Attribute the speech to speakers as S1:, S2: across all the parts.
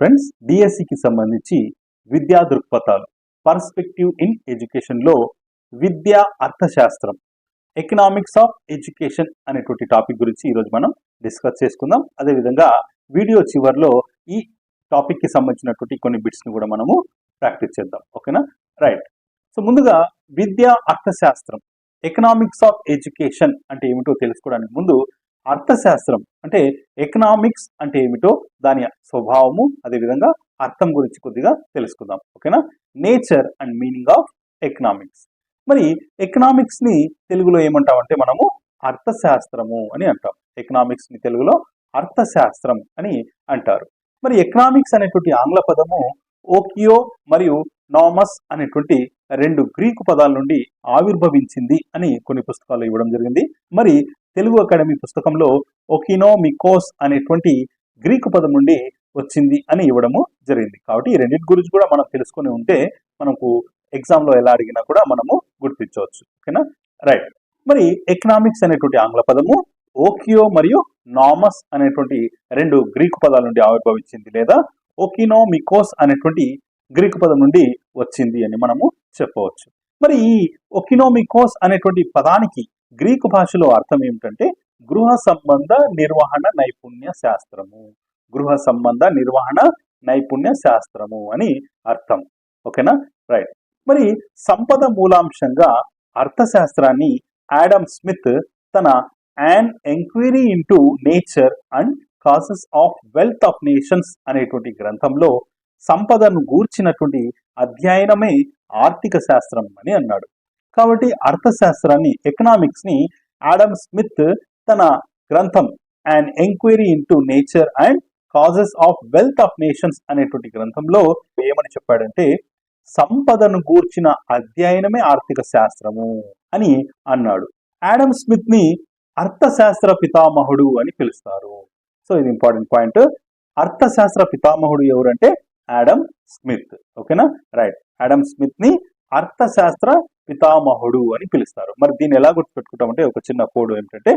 S1: Friends, డిఎస్సికి సంబంధించి విద్యా దృక్పథాలు పర్స్పెక్టివ్ ఇన్ ఎడ్యుకేషన్లో విద్యా అర్థశాస్త్రం ఎకనామిక్స్ ఆఫ్ ఎడ్యుకేషన్ అనేటువంటి టాపిక్ గురించి ఈరోజు మనం డిస్కస్ చేసుకుందాం. అదేవిధంగా వీడియో చివరిలో ఈ టాపిక్కి సంబంధించినటువంటి కొన్ని బిట్స్ని కూడా మనము ప్రాక్టీస్ చేద్దాం. ఓకేనా? రైట్. సో ముందుగా విద్యా అర్థశాస్త్రం ఎకనామిక్స్ ఆఫ్ ఎడ్యుకేషన్ అంటే ఏమిటో తెలుసుకోవడానికి ముందు అర్థశాస్త్రం అంటే ఎకనామిక్స్ అంటే ఏమిటో దాని స్వభావము అదేవిధంగా అర్థం గురించి కొద్దిగా తెలుసుకుందాం. ఓకేనా? Nature and meaning of economics. మరి ఎకనామిక్స్ ని తెలుగులో ఏమంటామంటే మనము అర్థశాస్త్రము అని అంటాం. ఎకనామిక్స్ ని తెలుగులో అర్థశాస్త్రం అని అంటారు. మరి ఎకనామిక్స్ అనేటువంటి ఆంగ్ల పదము ఓకియో మరియు నామస్ అనేటువంటి రెండు గ్రీకు పదాల నుండి ఆవిర్భవించింది అని కొన్ని పుస్తకాలు ఇవ్వడం జరిగింది. మరి తెలుగు అకాడమీ పుస్తకంలో ఒకినోమికోస్ అనేటువంటి గ్రీకు పదం నుండి వచ్చింది అని ఇవ్వడము జరిగింది. కాబట్టి ఈ రెండింటి గురించి కూడా మనం తెలుసుకుని ఉంటే మనకు ఎగ్జామ్లో ఎలా అడిగినా కూడా మనము గుర్తించవచ్చు. ఓకేనా? రైట్. మరి ఎకనామిక్స్ అనేటువంటి ఆంగ్ల పదము ఓకియో మరియు నామస్ అనేటువంటి రెండు గ్రీకు పదాల నుండి ఆవిర్భవించింది లేదా ఒకినోమికోస్ అనేటువంటి గ్రీకు పదం నుండి వచ్చింది అని మనము చెప్పవచ్చు. మరి ఈ ఒకినోమికోస్ అనేటువంటి పదానికి గ్రీకు భాషలో అర్థం ఏమిటంటే గృహ సంబంధ నిర్వహణ నైపుణ్య శాస్త్రము. గృహ సంబంధ నిర్వహణ నైపుణ్య శాస్త్రము అని అర్థం. ఓకేనా? రైట్. మరి సంపద మూలాంశంగా అర్థశాస్త్రాన్ని ఆడమ్ స్మిత్ తన an enquiry into nature and causes of wealth of nations అనేటువంటి గ్రంథంలో సంపదను గూర్చినటువంటి అధ్యయనమే ఆర్థిక శాస్త్రం అని అన్నాడు. కాబట్టి అర్థశాస్త్రాన్ని ఎకనామిక్స్ ని ఆడమ్ స్మిత్ తన గ్రంథం and enquiry into nature and causes of wealth of nations అనేటువంటి గ్రంథంలో ఏమని చెప్పాడంటే సంపదను గూర్చిన అధ్యయనమే ఆర్థిక శాస్త్రము అని అన్నాడు. ఆడమ్ స్మిత్ ని అర్థశాస్త్ర పితామహుడు అని పిలుస్తారు. సో ఇది ఇంపార్టెంట్ పాయింట్. అర్థశాస్త్ర పితామహుడు ఎవరంటే ఆడమ్ స్మిత్. ఓకేనా? రైట్. ఆడమ్ స్మిత్ ని అర్థశాస్త్ర పితామహుడు అని పిలుస్తారు. మరి దీన్ని ఎలా గుర్తుపెట్టుకుంటామంటే ఒక చిన్న కోడ్ ఏమిటంటే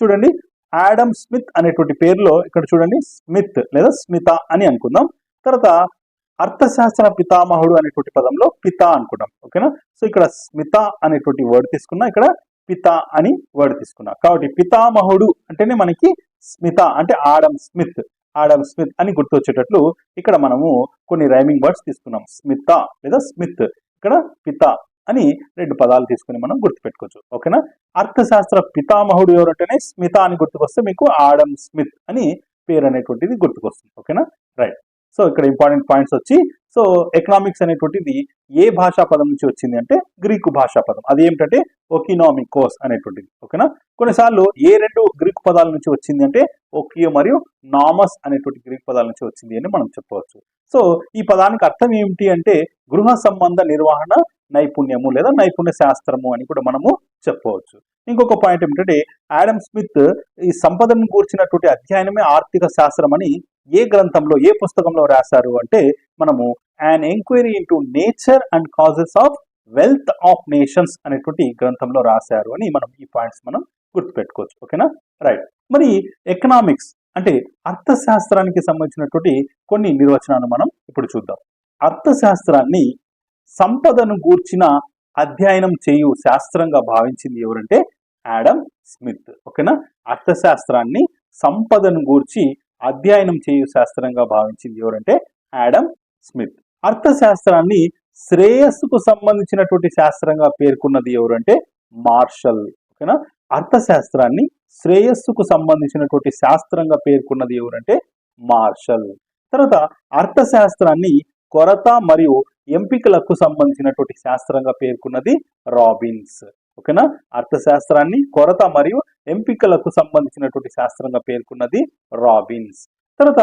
S1: చూడండి, ఆడమ్ స్మిత్ అనేటువంటి పేరులో ఇక్కడ చూడండి స్మిత్ లేదా స్మిత అని అనుకుందాం. తర్వాత అర్థశాస్త్ర పితామహుడు అనేటువంటి పదంలో పిత అనుకుంటాం. ఓకేనా? సో ఇక్కడ స్మిత అనేటువంటి వర్డ్ తీసుకున్నా, ఇక్కడ పిత అని వర్డ్ తీసుకున్నా. కాబట్టి పితామహుడు అంటేనే మనకి స్మిత అంటే ఆడమ్ స్మిత్. ఆడమ్ స్మిత్ అని గుర్తొచ్చేటట్లు ఇక్కడ మనము కొన్ని రైమింగ్ వర్డ్స్ తీసుకున్నాం. స్మిత లేదా స్మిత్, ఇక్కడ పిత అని రెండు పదాలు తీసుకుని మనం గుర్తుపెట్టుకోవచ్చు. ఓకేనా? అర్థశాస్త్ర పితామహుడు ఎవరంటేనే స్మిత అని గుర్తుకొస్తే మీకు ఆడమ్ స్మిత్ అని పేరు అనేటువంటిది గుర్తుకొస్తుంది. ఓకేనా? రైట్. సో ఇక్కడ ఇంపార్టెంట్ పాయింట్స్ వచ్చి, సో ఎకనామిక్స్ అనేటువంటిది ఏ భాషా పదం నుంచి వచ్చింది అంటే గ్రీకు భాషా పదం. అది ఏమిటంటే ఒకినోమికోస్ అనేటువంటిది. ఓకేనా? కొన్నిసార్లు ఏ రెండు గ్రీకు పదాల నుంచి వచ్చింది అంటే ఓకియో మరియు నామస్ అనేటువంటి గ్రీకు పదాల నుంచి వచ్చింది అని మనం చెప్పవచ్చు. సో ఈ పదానికి అర్థం ఏమిటి అంటే గృహ సంబంధ నిర్వహణ నైపుణ్యము లేదా నైపుణ్య శాస్త్రము అని కూడా మనము చెప్పవచ్చు. ఇంకొక పాయింట్ ఏమిటంటే ఆడమ్ స్మిత్ ఈ సంపదను కూర్చినటువంటి అధ్యయనమే ఆర్థిక శాస్త్రం అని ఏ గ్రంథంలో ఏ పుస్తకంలో రాశారు అంటే మనము an enquiry into nature and causes of wealth of nations అనేటువంటి గ్రంథంలో రాశారు అని మనం ఈ పాయింట్స్ మనం గుర్తుపెట్టుకోవచ్చు. ఓకేనా? రైట్. మరి ఎకనామిక్స్ అంటే అర్థశాస్త్రానికి సంబంధించినటువంటి కొన్ని నిర్వచనాలు మనం ఇప్పుడు చూద్దాం. అర్థశాస్త్రాన్ని సంపదను గూర్చిన అధ్యయనం చేయు శాస్త్రంగా భావించింది ఎవరంటే ఆడమ్ స్మిత్. ఓకేనా? అర్థశాస్త్రాన్ని సంపదను గూర్చి అధ్యయనం చేయు శాస్త్రంగా భావించింది ఎవరంటే ఆడమ్ స్మిత్. అర్థశాస్త్రాన్ని శ్రేయస్సుకు సంబంధించినటువంటి శాస్త్రంగా పేర్కొన్నది ఎవరంటే మార్షల్. ఓకేనా? అర్థశాస్త్రాన్ని శ్రేయస్సుకు సంబంధించినటువంటి శాస్త్రంగా పేర్కొన్నది ఎవరంటే మార్షల్. తర్వాత అర్థశాస్త్రాన్ని కొరత మరియు ఎంపికలకు సంబంధించినటువంటి శాస్త్రంగా పేర్కొన్నది రాబిన్స్. ఓకేనా? అర్థశాస్త్రాన్ని కొరత మరియు ఎంపికలకు సంబంధించినటువంటి శాస్త్రంగా పేర్కొన్నది రాబిన్స్. తర్వాత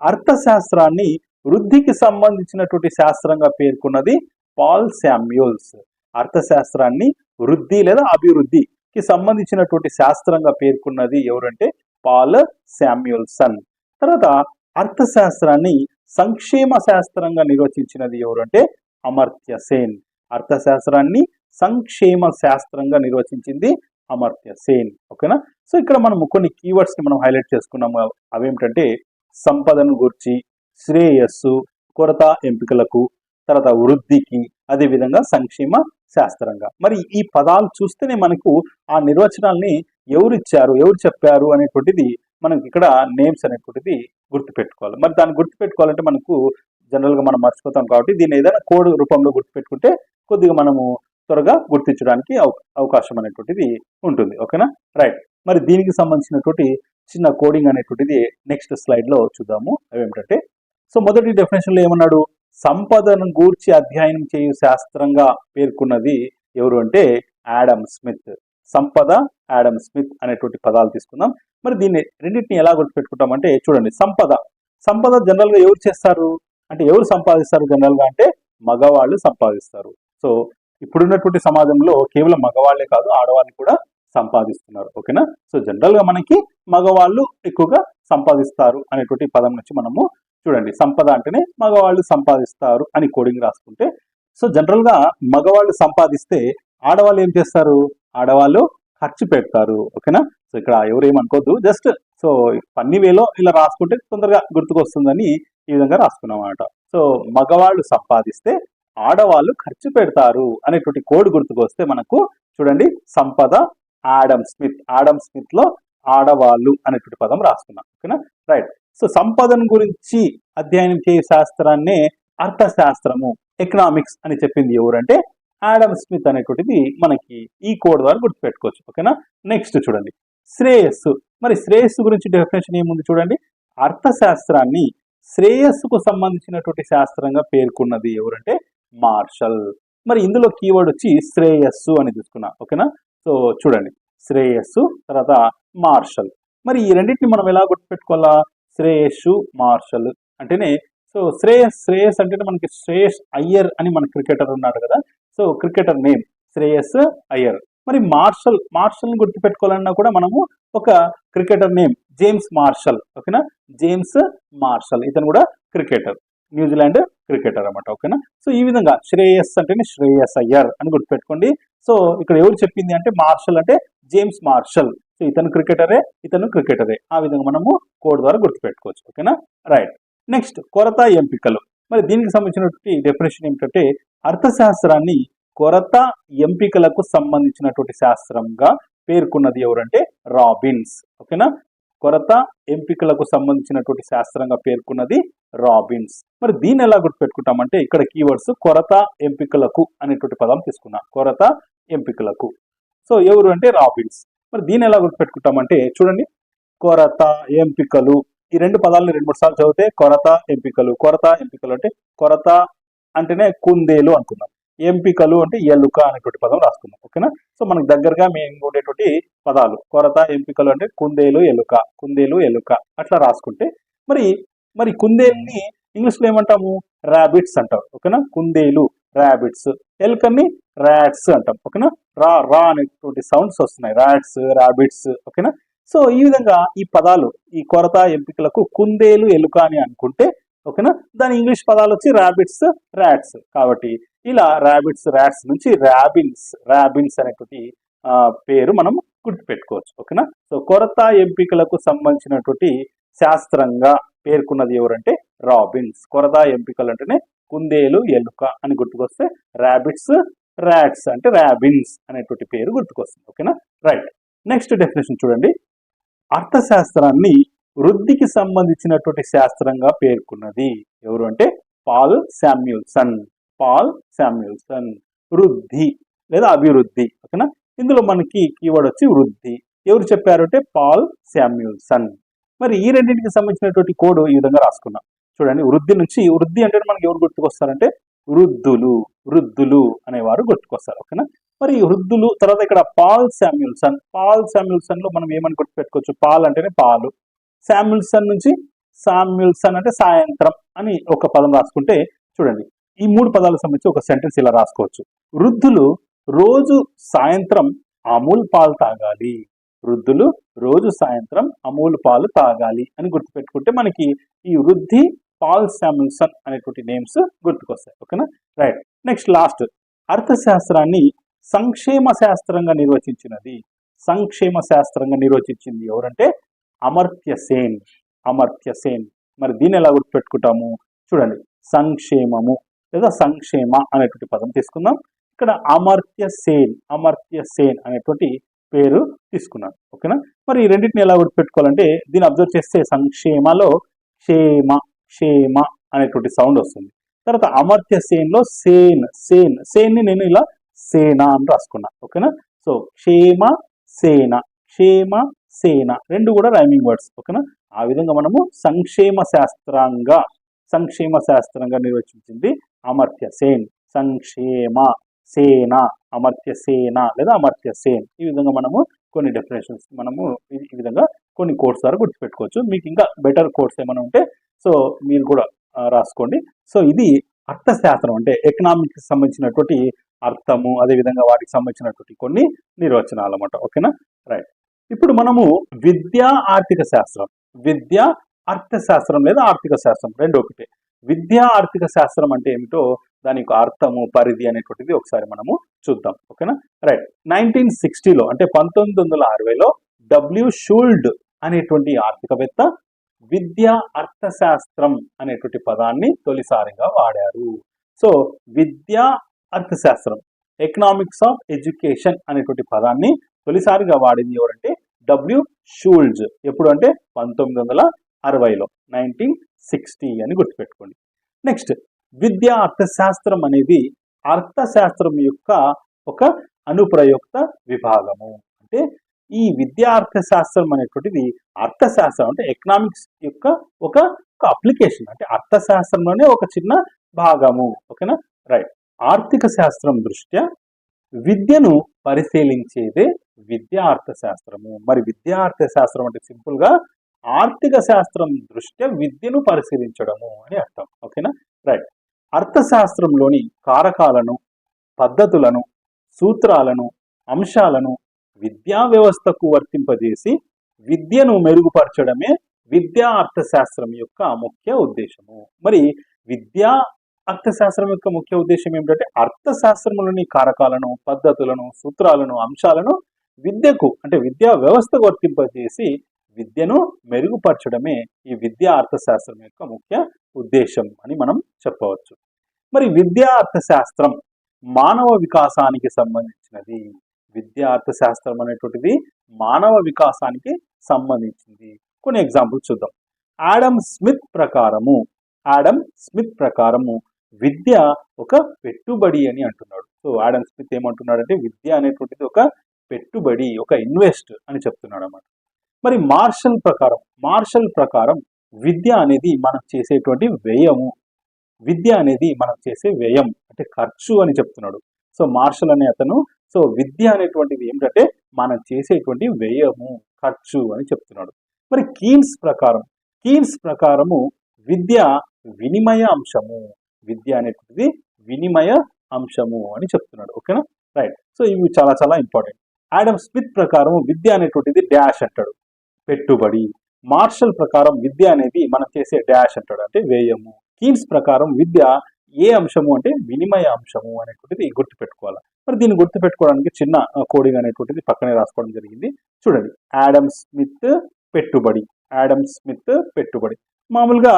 S1: అర్థశాస్త్రాన్ని వృద్ధికి సంబంధించినటువంటి శాస్త్రంగా పేర్కొన్నది పాల్ శామ్యూల్స్. అర్థశాస్త్రాన్ని వృద్ధి లేదా అభివృద్ధికి సంబంధించినటువంటి శాస్త్రంగా పేర్కొన్నది ఎవరంటే పాల్ శామ్యూల్సన్. తర్వాత అర్థశాస్త్రాన్ని సంక్షేమ శాస్త్రంగా నిర్వచించినది ఎవరంటే అమర్త్య సేన్. అర్థశాస్త్రాన్ని సంక్షేమ శాస్త్రంగా నిర్వచించింది అమర్త్య సేన్. ఓకేనా? సో ఇక్కడ మనం కొన్ని కీవర్డ్స్ ని మనం హైలైట్ చేసుకున్నాము. అవేమిటంటే సంపదను గురించి, శ్రేయస్సు, కొరత ఎంపికలకు, తర్వాత వృద్ధికి, అదేవిధంగా సంక్షేమ శాస్త్రంగా. మరి ఈ పదాలు చూస్తేనే మనకు ఆ నిర్వచనాల్ని ఎవరు చెప్పారు అనేటువంటిది మనకి ఇక్కడ నేమ్స్ అనేటువంటిది గుర్తుపెట్టుకోవాలి. మరి దాన్ని గుర్తుపెట్టుకోవాలంటే మనకు జనరల్గా మనం మర్చిపోతాం కాబట్టి దీన్ని ఏదైనా కోడ్ రూపంలో గుర్తుపెట్టుకుంటే కొద్దిగా మనము త్వరగా గుర్తించడానికి అవకాశం అనేటువంటిది ఉంటుంది. ఓకేనా, రైట్. మరి దీనికి సంబంధించినటువంటి చిన్న కోడింగ్ అనేటువంటిది నెక్స్ట్ స్లైడ్లో చూద్దాము. అవేమిటంటే, సో మొదటి డెఫినేషన్లో ఏమన్నాడు, సంపదను గూర్చి అధ్యయనం చేయు శాస్త్రంగా పేర్కొన్నది ఎవరు అంటే ఆడమ్ స్మిత్. సంపద, ఆడమ్ స్మిత్ అనేటువంటి పదాలు తీసుకుందాం. మరి దీన్ని రెండింటిని ఎలా గుర్తుపెట్టుకుంటామంటే చూడండి, సంపద జనరల్గా ఎవరు చేస్తారు అంటే ఎవరు సంపాదిస్తారు జనరల్గా అంటే మగవాళ్ళు సంపాదిస్తారు. సో ఇప్పుడున్నటువంటి సమాజంలో కేవలం మగవాళ్లే కాదు, ఆడవాళ్ళు కూడా సంపాదిస్తున్నారు. ఓకేనా, సో జనరల్గా మనకి మగవాళ్ళు ఎక్కువగా సంపాదిస్తారు అనేటువంటి పదం నుంచి మనము చూడండి, సంపద అంటేనే మగవాళ్ళు సంపాదిస్తారు అని కోడింగ్ రాసుకుంటే, సో జనరల్గా మగవాళ్ళు సంపాదిస్తే ఆడవాళ్ళు ఏం చేస్తారు, ఆడవాళ్ళు ఖర్చు పెడతారు. ఓకేనా, సో ఇక్కడ ఎవరేమనుకోవద్దు, జస్ట్ సో ఫన్నీ వేలో ఇలా రాసుకుంటే తొందరగా గుర్తుకొస్తుందని ఈ విధంగా రాసుకున్నాం అన్నమాట. సో మగవాళ్ళు సంపాదిస్తే ఆడవాళ్ళు ఖర్చు పెడతారు అనేటువంటి కోడ్ గుర్తుకొస్తే మనకు చూడండి, సంపద, ఆడమ్ స్మిత్ లో ఆడవాళ్ళు అనేటువంటి పదం రాసుకున్నాం. ఓకేనా, రైట్. సో సంపదను గురించి అధ్యయనం చేసే శాస్త్రాన్నే అర్థశాస్త్రము, ఎకనామిక్స్ అని చెప్పింది ఎవరంటే ఆడమ్ స్మిత్ అనేటువంటిది మనకి ఈ కోడ్ ద్వారా గుర్తుపెట్టుకోవచ్చు. ఓకేనా, నెక్స్ట్ చూడండి, శ్రేయస్సు. మరి శ్రేయస్సు గురించి డెఫినేషన్ ఏముంది చూడండి, అర్థశాస్త్రాన్ని శ్రేయస్సుకు సంబంధించినటువంటి శాస్త్రంగా పేర్కొన్నది ఎవరంటే మార్షల్. మరి ఇందులో కీవర్డ్ వచ్చి శ్రేయస్సు అని తీసుకున్నా. ఓకేనా, సో చూడండి, శ్రేయస్సు తర్వాత మార్షల్. మరి ఈ రెండింటిని మనం ఎలా గుర్తుపెట్టుకోవాలా, శ్రేయస్సు మార్షల్ అంటేనే, సో శ్రేయస్ అంటేనే మనకి శ్రేయస్ అయ్యర్ అని మన క్రికెటర్ ఉన్నాడు కదా, so cricketer name Shreyas Iyer. మరి మార్షల్ గుర్తుపెట్టుకోవాలన్నా కూడా మనము ఒక క్రికెటర్ నేమ్ జేమ్స్ మార్షల్. ఓకేనా, జేమ్స్ మార్షల్, ఇతను కూడా క్రికెటర్, న్యూజిలాండ్ క్రికెటర్ అన్నమాట. ఓకేనా, సో ఈ విధంగా శ్రేయస్ అంటేనే శ్రేయస్ అయ్యర్ అని గుర్తుపెట్టుకోండి. సో ఇక్కడ ఎవరు చెప్పింది అంటే మార్షల్ అంటే జేమ్స్ మార్షల్. సో ఇతను క్రికెటరే, ఆ విధంగా మనము కోడ్ ద్వారా గుర్తుపెట్టుకోవచ్చు. ఓకేనా, రైట్. నెక్స్ట్ కొరత ఎంపికలు. మరి దీనికి సంబంధించినటువంటి డెఫినేషన్ ఏమిటంటే అర్థశాస్త్రాన్ని కొరత ఎంపికలకు సంబంధించినటువంటి శాస్త్రంగా పేర్కొన్నది ఎవరంటే రాబిన్స్. ఓకేనా, కొరత ఎంపికలకు సంబంధించినటువంటి శాస్త్రంగా పేర్కొన్నది రాబిన్స్. మరి దీన్ని ఎలా గుర్తుపెట్టుకుంటామంటే ఇక్కడ కీవర్డ్స్ కొరత ఎంపికలకు అనేటువంటి పదం తీసుకున్నా, కొరత ఎంపికలకు. సో ఎవరు అంటే రాబిన్స్. మరి దీన్ని ఎలా గుర్తుపెట్టుకుంటామంటే చూడండి, కొరత ఎంపికలు, ఈ రెండు పదాలను 2-3 సార్లు చదివితే కొరత ఎంపికలు అంటే కొరత అంటేనే కుందేలు అనుకున్నాం, ఎంపికలు అంటే ఎలుక అనేటువంటి పదం రాసుకున్నాం. ఓకేనా, సో మనకు దగ్గరగా మేము ఉండేటువంటి పదాలు కొరత ఎంపికలు అంటే కుందేలు ఎలుక అట్లా రాసుకుంటే, మరి కుందేలుని ఇంగ్లీష్లో ఏమంటాము, ర్యాబిట్స్ అంటాం. ఓకేనా, కుందేలు ర్యాబిట్స్, ఎలుకని ర్యాట్స్ అంటాం. ఓకేనా, రా అనేటువంటి సౌండ్స్ వస్తున్నాయి, ర్యాట్స్, ర్యాబిట్స్. ఓకేనా, సో ఈ విధంగా ఈ పదాలు, ఈ కొరత ఎంపికలకు కుందేలు ఎలుక అని అనుకుంటే, ఓకేనా, దాని ఇంగ్లీష్ పదాలు వచ్చి ర్యాబిట్స్, ర్యాట్స్. కాబట్టి ఇలా ర్యాబిట్స్, ర్యాట్స్ నుంచి ర్యాబిన్స్ అనేటువంటి పేరు మనం గుర్తుపెట్టుకోవచ్చు. ఓకేనా, సో కొరత ఎంపికలకు సంబంధించినటువంటి శాస్త్రంగా పేర్కొన్నది ఎవరంటే రాబిన్స్. కొరత ఎంపికలు అంటేనే కుందేలు ఎలుక అని గుర్తుకొస్తే ర్యాబిట్స్, ర్యాట్స్ అంటే ర్యాబిన్స్ అనేటువంటి పేరు గుర్తుకొస్తుంది. ఓకేనా, రైట్. నెక్స్ట్ డెఫినేషన్ చూడండి, అర్థశాస్త్రాన్ని వృద్ధికి సంబంధించినటువంటి శాస్త్రంగా పేర్కొన్నది ఎవరు అంటే పాల్ శామ్యూల్సన్. వృద్ధి లేదా అభివృద్ధి. ఓకేనా, ఇందులో మనకి కీవర్డ్ వచ్చి వృద్ధి. ఎవరు చెప్పారు అంటే పాల్ శామ్యూల్సన్. మరి ఈ రెండింటికి సంబంధించినటువంటి కోడ్ ఈ విధంగా రాసుకున్నాం. చూడండి, వృద్ధి అంటే మనకి ఎవరు గుర్తుకొస్తారంటే వృద్ధులు అనేవారు గుర్తుకొస్తారు. ఓకేనా, మరి వృద్ధులు తర్వాత ఇక్కడ పాల్ శామ్యూల్సన్ లో మనం ఏమని గుర్తుపెట్టుకోవచ్చు, పాల్ అంటేనే పాలు, శామ్యూల్సన్ అంటే సాయంత్రం అని ఒక పదం రాసుకుంటే చూడండి, ఈ 3 పదాలకు సంబంధించి ఒక సెంటెన్స్ ఇలా రాసుకోవచ్చు. వృద్ధులు రోజు సాయంత్రం అమూల్ పాలు తాగాలి అని గుర్తుపెట్టుకుంటే మనకి ఈ వృద్ధి, పాల్ శామ్యూల్సన్ అనేటువంటి నేమ్స్ గుర్తుకొస్తాయి. ఓకేనా, రైట్. నెక్స్ట్ లాస్ట్, అర్థశాస్త్రాన్ని సంక్షేమ శాస్త్రంగా నిర్వచించింది ఎవరంటే అమర్త్య సేన్. మరి దీన్ని ఎలా గుర్తుపెట్టుకుంటాము? చూడండి, సంక్షేమము లేదా సంక్షేమ అనేటువంటి పదం తీసుకుందాం. ఇక్కడ అమర్త్య సేన్ అనేటువంటి పేరు తీసుకున్నాను. ఓకేనా? మరి ఈ రెండింటిని ఎలా గుర్తుపెట్టుకోవాలంటే దీన్ని అబ్జర్వ్ చేస్తే సంక్షేమలో క్షేమ అనేటువంటి సౌండ్ వస్తుంది. తర్వాత అమర్త్య సేన్లో సేన్ని నేను ఇలా సేన అని రాసుకున్నా. ఓకేనా? సో క్షేమ సేన రెండు కూడా రైమింగ్ వర్డ్స్. ఓకేనా? ఆ విధంగా మనము సంక్షేమ శాస్త్రంగా నిర్వచించింది అమర్త్య సేన్. సంక్షేమ సేన, అమర్త్య సేన లేదా అమర్త్య సేన్. ఈ విధంగా మనము కొన్ని డెఫినేషన్స్ మనము ఈ విధంగా కొన్ని కోడ్స్ ద్వారా గుర్తుపెట్టుకోవచ్చు. మీకు ఇంకా బెటర్ కోడ్స్ ఏమైనా ఉంటే సో మీరు కూడా రాసుకోండి. సో ఇది అర్థశాస్త్రం అంటే ఎకనామిక్స్ సంబంధించినటువంటి అర్థము, అదేవిధంగా వాటికి సంబంధించినటువంటి కొన్ని నిర్వచనాలు అన్నమాట. ఓకేనా? రైట్. ఇప్పుడు మనము విద్యా అర్థశాస్త్రం లేదా ఆర్థిక శాస్త్రం రెండు ఒకటే. విద్యా ఆర్థిక శాస్త్రం అంటే ఏమిటో దాని యొక్క అర్థము, పరిధి అనేటువంటిది ఒకసారి మనము చూద్దాం. ఓకేనా? రైట్. 1960లో అంటే 1960లో షూల్డ్ అనేటువంటి ఆర్థికవేత్త విద్యా అర్థశాస్త్రం అనేటువంటి పదాన్ని తొలిసారిగా వాడారు. సో విద్యా అర్థశాస్త్రం, ఎకనామిక్స్ ఆఫ్ ఎడ్యుకేషన్ అనేటువంటి పదాన్ని తొలిసారిగా వాడింది ఎవరంటే షూల్జ్. ఎప్పుడు అంటే 1960లో 1960 అని గుర్తుపెట్టుకోండి. నెక్స్ట్, విద్యా అర్థశాస్త్రం అనేది అర్థశాస్త్రం యొక్క ఒక అనుప్రయుక్త విభాగము. అంటే ఈ విద్యా అర్థశాస్త్రం అనేటువంటిది అర్థశాస్త్రం అంటే ఎకనామిక్స్ యొక్క ఒక అప్లికేషన్, అంటే అర్థశాస్త్రంలోనే ఒక చిన్న భాగము. ఓకేనా? రైట్. ఆర్థిక శాస్త్రం దృష్ట్యా విద్యను పరిశీలించేదే విద్యా అర్థశాస్త్రము. మరి విద్యా అర్థశాస్త్రం అంటే సింపుల్ గా ఆర్థిక శాస్త్రం దృష్ట్యా విద్యను పరిశీలించడము అని అర్థం. ఓకేనా? రైట్. అర్థశాస్త్రంలోని కారకాలను, పద్ధతులను, సూత్రాలను, అంశాలను విద్యా వ్యవస్థకు వర్తింపజేసి విద్యను మెరుగుపరచడమే విద్యా అర్థశాస్త్రం యొక్క ముఖ్య ఉద్దేశము. మరి విద్యా అర్థశాస్త్రం యొక్క ముఖ్య ఉద్దేశం ఏమిటంటే అర్థశాస్త్రంలోని కారకాలను, పద్ధతులను, సూత్రాలను, అంశాలను విద్యకు అంటే విద్యా వ్యవస్థకు వర్తింపజేసి విద్యను మెరుగుపరచడమే ఈ విద్యా అర్థశాస్త్రం యొక్క ముఖ్య ఉద్దేశం అని మనం చెప్పవచ్చు. మరి విద్యా అర్థశాస్త్రం మానవ వికాసానికి సంబంధించినది. విద్యా అర్థశాస్త్రం అనేటువంటిది మానవ వికాసానికి సంబంధించింది. కొన్ని ఎగ్జాంపుల్స్ చూద్దాం. ఆడమ్ స్మిత్ ప్రకారము విద్య ఒక పెట్టుబడి అని అంటున్నాడు. సో ఆడమ్ స్మిత్ ఏమంటున్నాడంటే విద్య అనేటువంటిది ఒక పెట్టుబడి, ఒక ఇన్వెస్ట్ అని చెప్తున్నాడు అన్నమాట. మరి మార్షల్ ప్రకారం విద్య అనేది మనం చేసేటువంటి వ్యయము. విద్య అనేది మనం చేసే వ్యయం అంటే ఖర్చు అని చెప్తున్నాడు. సో మార్షల్ అనే అతను సో విద్య అనేటువంటిది ఏమిటంటే మనం చేసేటువంటి వ్యయము, ఖర్చు అని చెప్తున్నాడు. మరి కీన్స్ ప్రకారము విద్య వినిమయ అంశము. విద్య అనేటువంటిది వినిమయ అంశము అని చెప్తున్నాడు. ఓకేనా? రైట్. సో ఇవి చాలా చాలా ఇంపార్టెంట్. ఆడమ్ స్మిత్ ప్రకారం విద్య అనేటువంటిది డాష్ అంటాడు, పెట్టుబడి. మార్షల్ ప్రకారం విద్య అనేది మనం చేసే డాష్ అంటాడు, అంటే వ్యయము. కీన్స్ ప్రకారం విద్య ఏ అంశము అంటే వినిమయ అంశము అనేటువంటిది గుర్తుపెట్టుకోవాలి. మరి దీన్ని గుర్తుపెట్టుకోవడానికి చిన్న కోడింగ్ అనేటువంటిది పక్కనే రాసుకోవడం జరిగింది. చూడండి, ఆడమ్ స్మిత్ పెట్టుబడి. మామూలుగా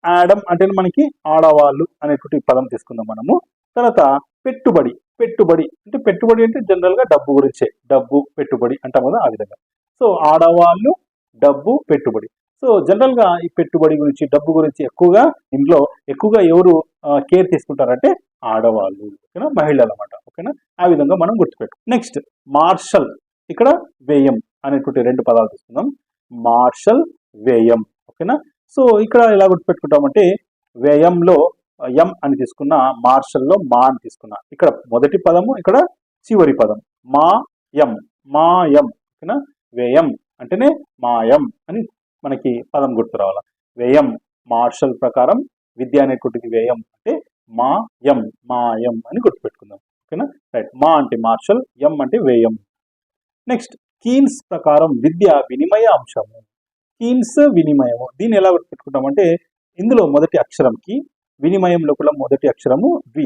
S1: ఆడమ్ అంటే మనకి ఆడవాళ్ళు అనేటువంటి పదం తీసుకుందాం మనము. తర్వాత పెట్టుబడి అంటే పెట్టుబడి అంటే జనరల్ గా డబ్బు గురించే, డబ్బు పెట్టుబడి అంటాం కదా, ఆ విధంగా. సో ఆడవాళ్ళు, డబ్బు, పెట్టుబడి. సో జనరల్ గా ఈ పెట్టుబడి గురించి, డబ్బు గురించి ఇంట్లో ఎక్కువగా ఎవరు కేర్ తీసుకుంటారంటే ఆడవాళ్ళు, ఓకేనా, మహిళలు అన్నమాట. ఓకేనా? ఆ విధంగా మనం గుర్తుపెట్టు. నెక్స్ట్ మార్షల్, ఇక్కడ వ్యయం అనేటువంటి రెండు పదాలు తీసుకుందాం. మార్షల్, వ్యయం. ఓకేనా? సో ఇక్కడ ఎలా గుర్తుపెట్టుకుంటామంటే వ్యయంలో ఎం అని తీసుకున్నా, మార్షల్లో మా అని తీసుకున్నా. ఇక్కడ మొదటి పదము, ఇక్కడ చివరి పదం మాయం. ఓకేనా? వ్యయం అంటేనే మాయం అని మనకి పదం గుర్తు రావాల. వ్యయం. మార్షల్ ప్రకారం విద్య అనేటువంటిది వ్యయం అంటే మాయం అని గుర్తుపెట్టుకుందాం. ఓకేనా? రైట్. మా అంటే మార్షల్, ఎం అంటే వ్యయం. నెక్స్ట్ కీన్స్ ప్రకారం విద్య వినిమయ అంశము. కీన్స్ వినిమయము. దీన్ని ఎలా గుర్తుపెట్టుకుంటామంటే ఇందులో మొదటి అక్షరం కి, వినిమయం లోపల మొదటి అక్షరము వి.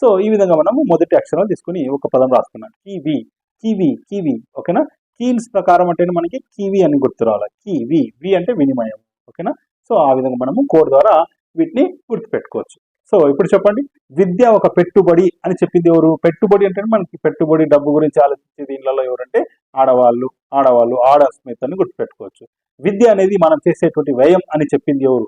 S1: సో ఈ విధంగా మనము మొదటి అక్షరం తీసుకుని ఒక పదం రాసుకున్నాం, కివి. ఓకేనా? కీన్స్ ప్రకారం అంటే మనకి కివి అని గుర్తు రావాలి. వి అంటే వినిమయం. ఓకేనా? సో ఆ విధంగా మనము కోడ్ ద్వారా వీటిని గుర్తుపెట్టుకోవచ్చు. సో ఇప్పుడు చెప్పండి, విద్య ఒక పెట్టుబడి అని చెప్పింది ఎవరు? పెట్టుబడి అంటే మనకి పెట్టుబడి డబ్బు గురించి ఆలోచించే దీనిలో ఎవరంటే ఆడవాళ్ళు ఆడస్మిత్ అని గుర్తుపెట్టుకోవచ్చు. విద్య అనేది మనం చేసేటువంటి వ్యయం అని చెప్పింది ఎవరు?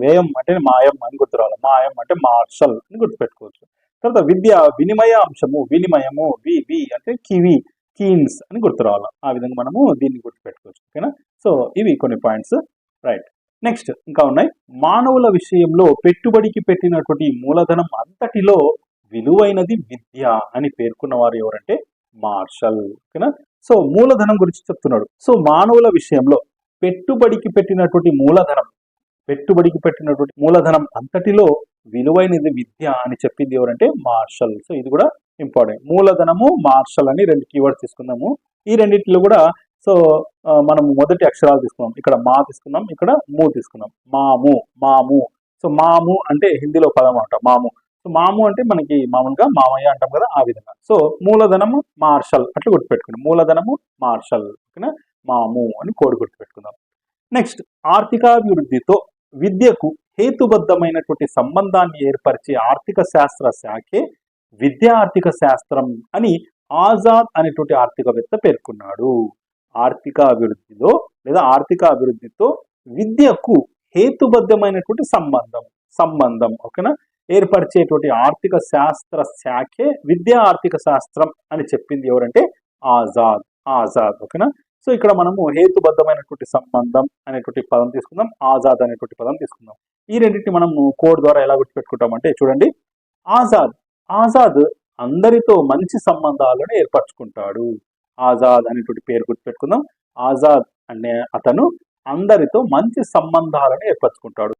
S1: వ్యయం అంటే మాయం అని గుర్తురావాలి. మాయం అంటే మార్షల్ అని గుర్తుపెట్టుకోవచ్చు. తర్వాత విద్య వినిమయ అంశము, వినిమయము, వి అంటే కీన్స్ అని గుర్తురావాలి. ఆ విధంగా మనము దీన్ని గుర్తుపెట్టుకోవచ్చు. ఓకేనా? సో ఇవి కొన్ని పాయింట్స్. రైట్. నెక్స్ట్ ఇంకా ఉన్నాయి. మానవుల విషయంలో పెట్టుబడికి పెట్టినటువంటి మూలధనం అంతటిలో విలువైనది విద్య అని పేర్కొన్న వారు ఎవరంటే మార్షల్. ఓకేనా? సో మూలధనం గురించి చెప్తున్నాడు. సో మానవుల విషయంలో పెట్టుబడికి పెట్టినటువంటి మూలధనం అంతటిలో విలువైనది విద్య అని చెప్పింది ఎవరంటే మార్షల్. సో ఇది కూడా ఇంపార్టెంట్. మూలధనము, మార్షల్ అని 2 కీవర్డ్స్ తీసుకుందాము. ఈ రెండింటిలో కూడా సో మనము మొదటి అక్షరాలు తీసుకున్నాం. ఇక్కడ మా తీసుకున్నాం, ఇక్కడ ము తీసుకున్నాం. మాము. సో మాము అంటే హిందీలో పదం అంట మాము. సో మాము అంటే మనకి మామూలుగా మామయ్య అంటాం కదా, ఆ విధంగా. సో మూలధనము మార్షల్ అట్లా గుర్తుపెట్టుకుందాం. మూలధనము మార్షల్. ఓకేనా? మాము అని కోడ్ గుర్తుపెట్టుకుందాం. నెక్స్ట్, ఆర్థికాభివృద్ధితో విద్యకు హేతుబద్ధమైనటువంటి సంబంధాన్ని ఏర్పరిచే ఆర్థిక శాస్త్ర శాఖే విద్యా ఆర్థిక శాస్త్రం అని ఆజాద్ అనేటువంటి ఆర్థికవేత్త పేర్కొన్నాడు. ఆర్థికాభివృద్ధితో విద్యకు హేతుబద్ధమైనటువంటి సంబంధం ఓకేనా ఏర్పరిచేటువంటి ఆర్థిక శాస్త్ర శాఖే విద్యా ఆర్థిక శాస్త్రం అని చెప్పింది ఎవరంటే ఆజాద్. ఓకేనా? సో ఇక్కడ మనము హేతుబద్ధమైనటువంటి సంబంధం అనేటువంటి పదం తీసుకుందాం, ఆజాద్ అనేటువంటి పదం తీసుకుందాం. ఈ రెండింటిని మనము కోడ్ ద్వారా ఎలా గుర్తుపెట్టుకుంటామంటే చూడండి, ఆజాద్ అందరితో మంచి సంబంధాలను ఏర్పరచుకుంటాడు. ఆజాద్ అనేటువంటి పేరు గుర్తుపెట్టుకుందాం. ఆజాద్ అనే అతను అందరితో మంచి సంబంధాలను ఏర్పరచుకుంటాడు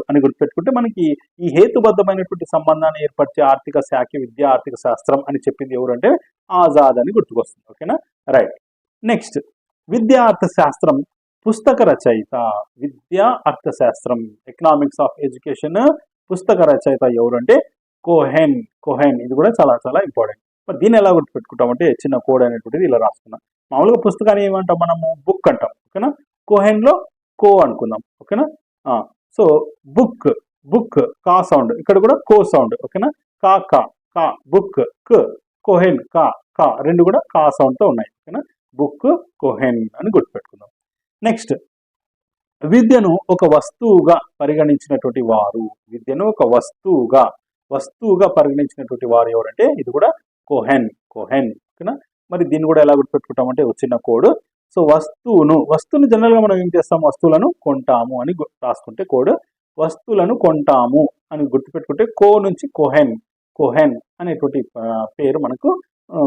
S1: అని గుర్తుపెట్టుకుంటే మనకి ఈ హేతుబద్ధమైనటువంటి సంబంధాన్ని ఏర్పరిచే ఆర్థిక శాఖ విద్యా ఆర్థిక శాస్త్రం అని చెప్పింది ఎవరంటే ఆజాద్ అని గుర్తుకొస్తుంది. ఓకేనా? రైట్. నెక్స్ట్, విద్యా అర్థశాస్త్రం పుస్తక రచయిత. విద్యా అర్థశాస్త్రం ఎకనామిక్స్ ఆఫ్ ఎడ్యుకేషన్ పుస్తక రచయిత ఎవరు అంటే కోహెన్. ఇది కూడా చాలా చాలా ఇంపార్టెంట్. మరి దీన్ని ఎలా గుర్తుపెట్టుకుంటామంటే చిన్న కోడ్ అనేటువంటిది ఇలా రాసుకున్నాం. మామూలుగా పుస్తకాన్ని ఏమంటాం మనము? బుక్ అంటాం. ఓకేనా? కోహెన్లో కో అనుకుందాం. ఓకేనా? సో బుక్ కా సౌండ్, ఇక్కడ కూడా కో సౌండ్. ఓకేనా? కా బుక్, కోహెన్ కా రెండు కూడా కా సౌండ్ తో ఉన్నాయి. ఓకేనా? బుక్ కోహెన్ అని గుర్తుపెట్టుకుందాం. నెక్స్ట్, విద్యను ఒక వస్తువుగా పరిగణించినటువంటి వారు ఎవరంటే ఇది కూడా కోహెన్. ఓకేనా? మరి దీన్ని కూడా ఎలా గుర్తుపెట్టుకుంటామంటే చిన్న కోడ్. సో వస్తువును జనరల్ గా మనం ఏం చేస్తాం? వస్తువులను కొంటాము అని రాసుకుంటే కోడ్, వస్తువులను కొంటాము అని గుర్తుపెట్టుకుంటే కో నుంచి కోహెన్ అనేటువంటి పేరు మనకు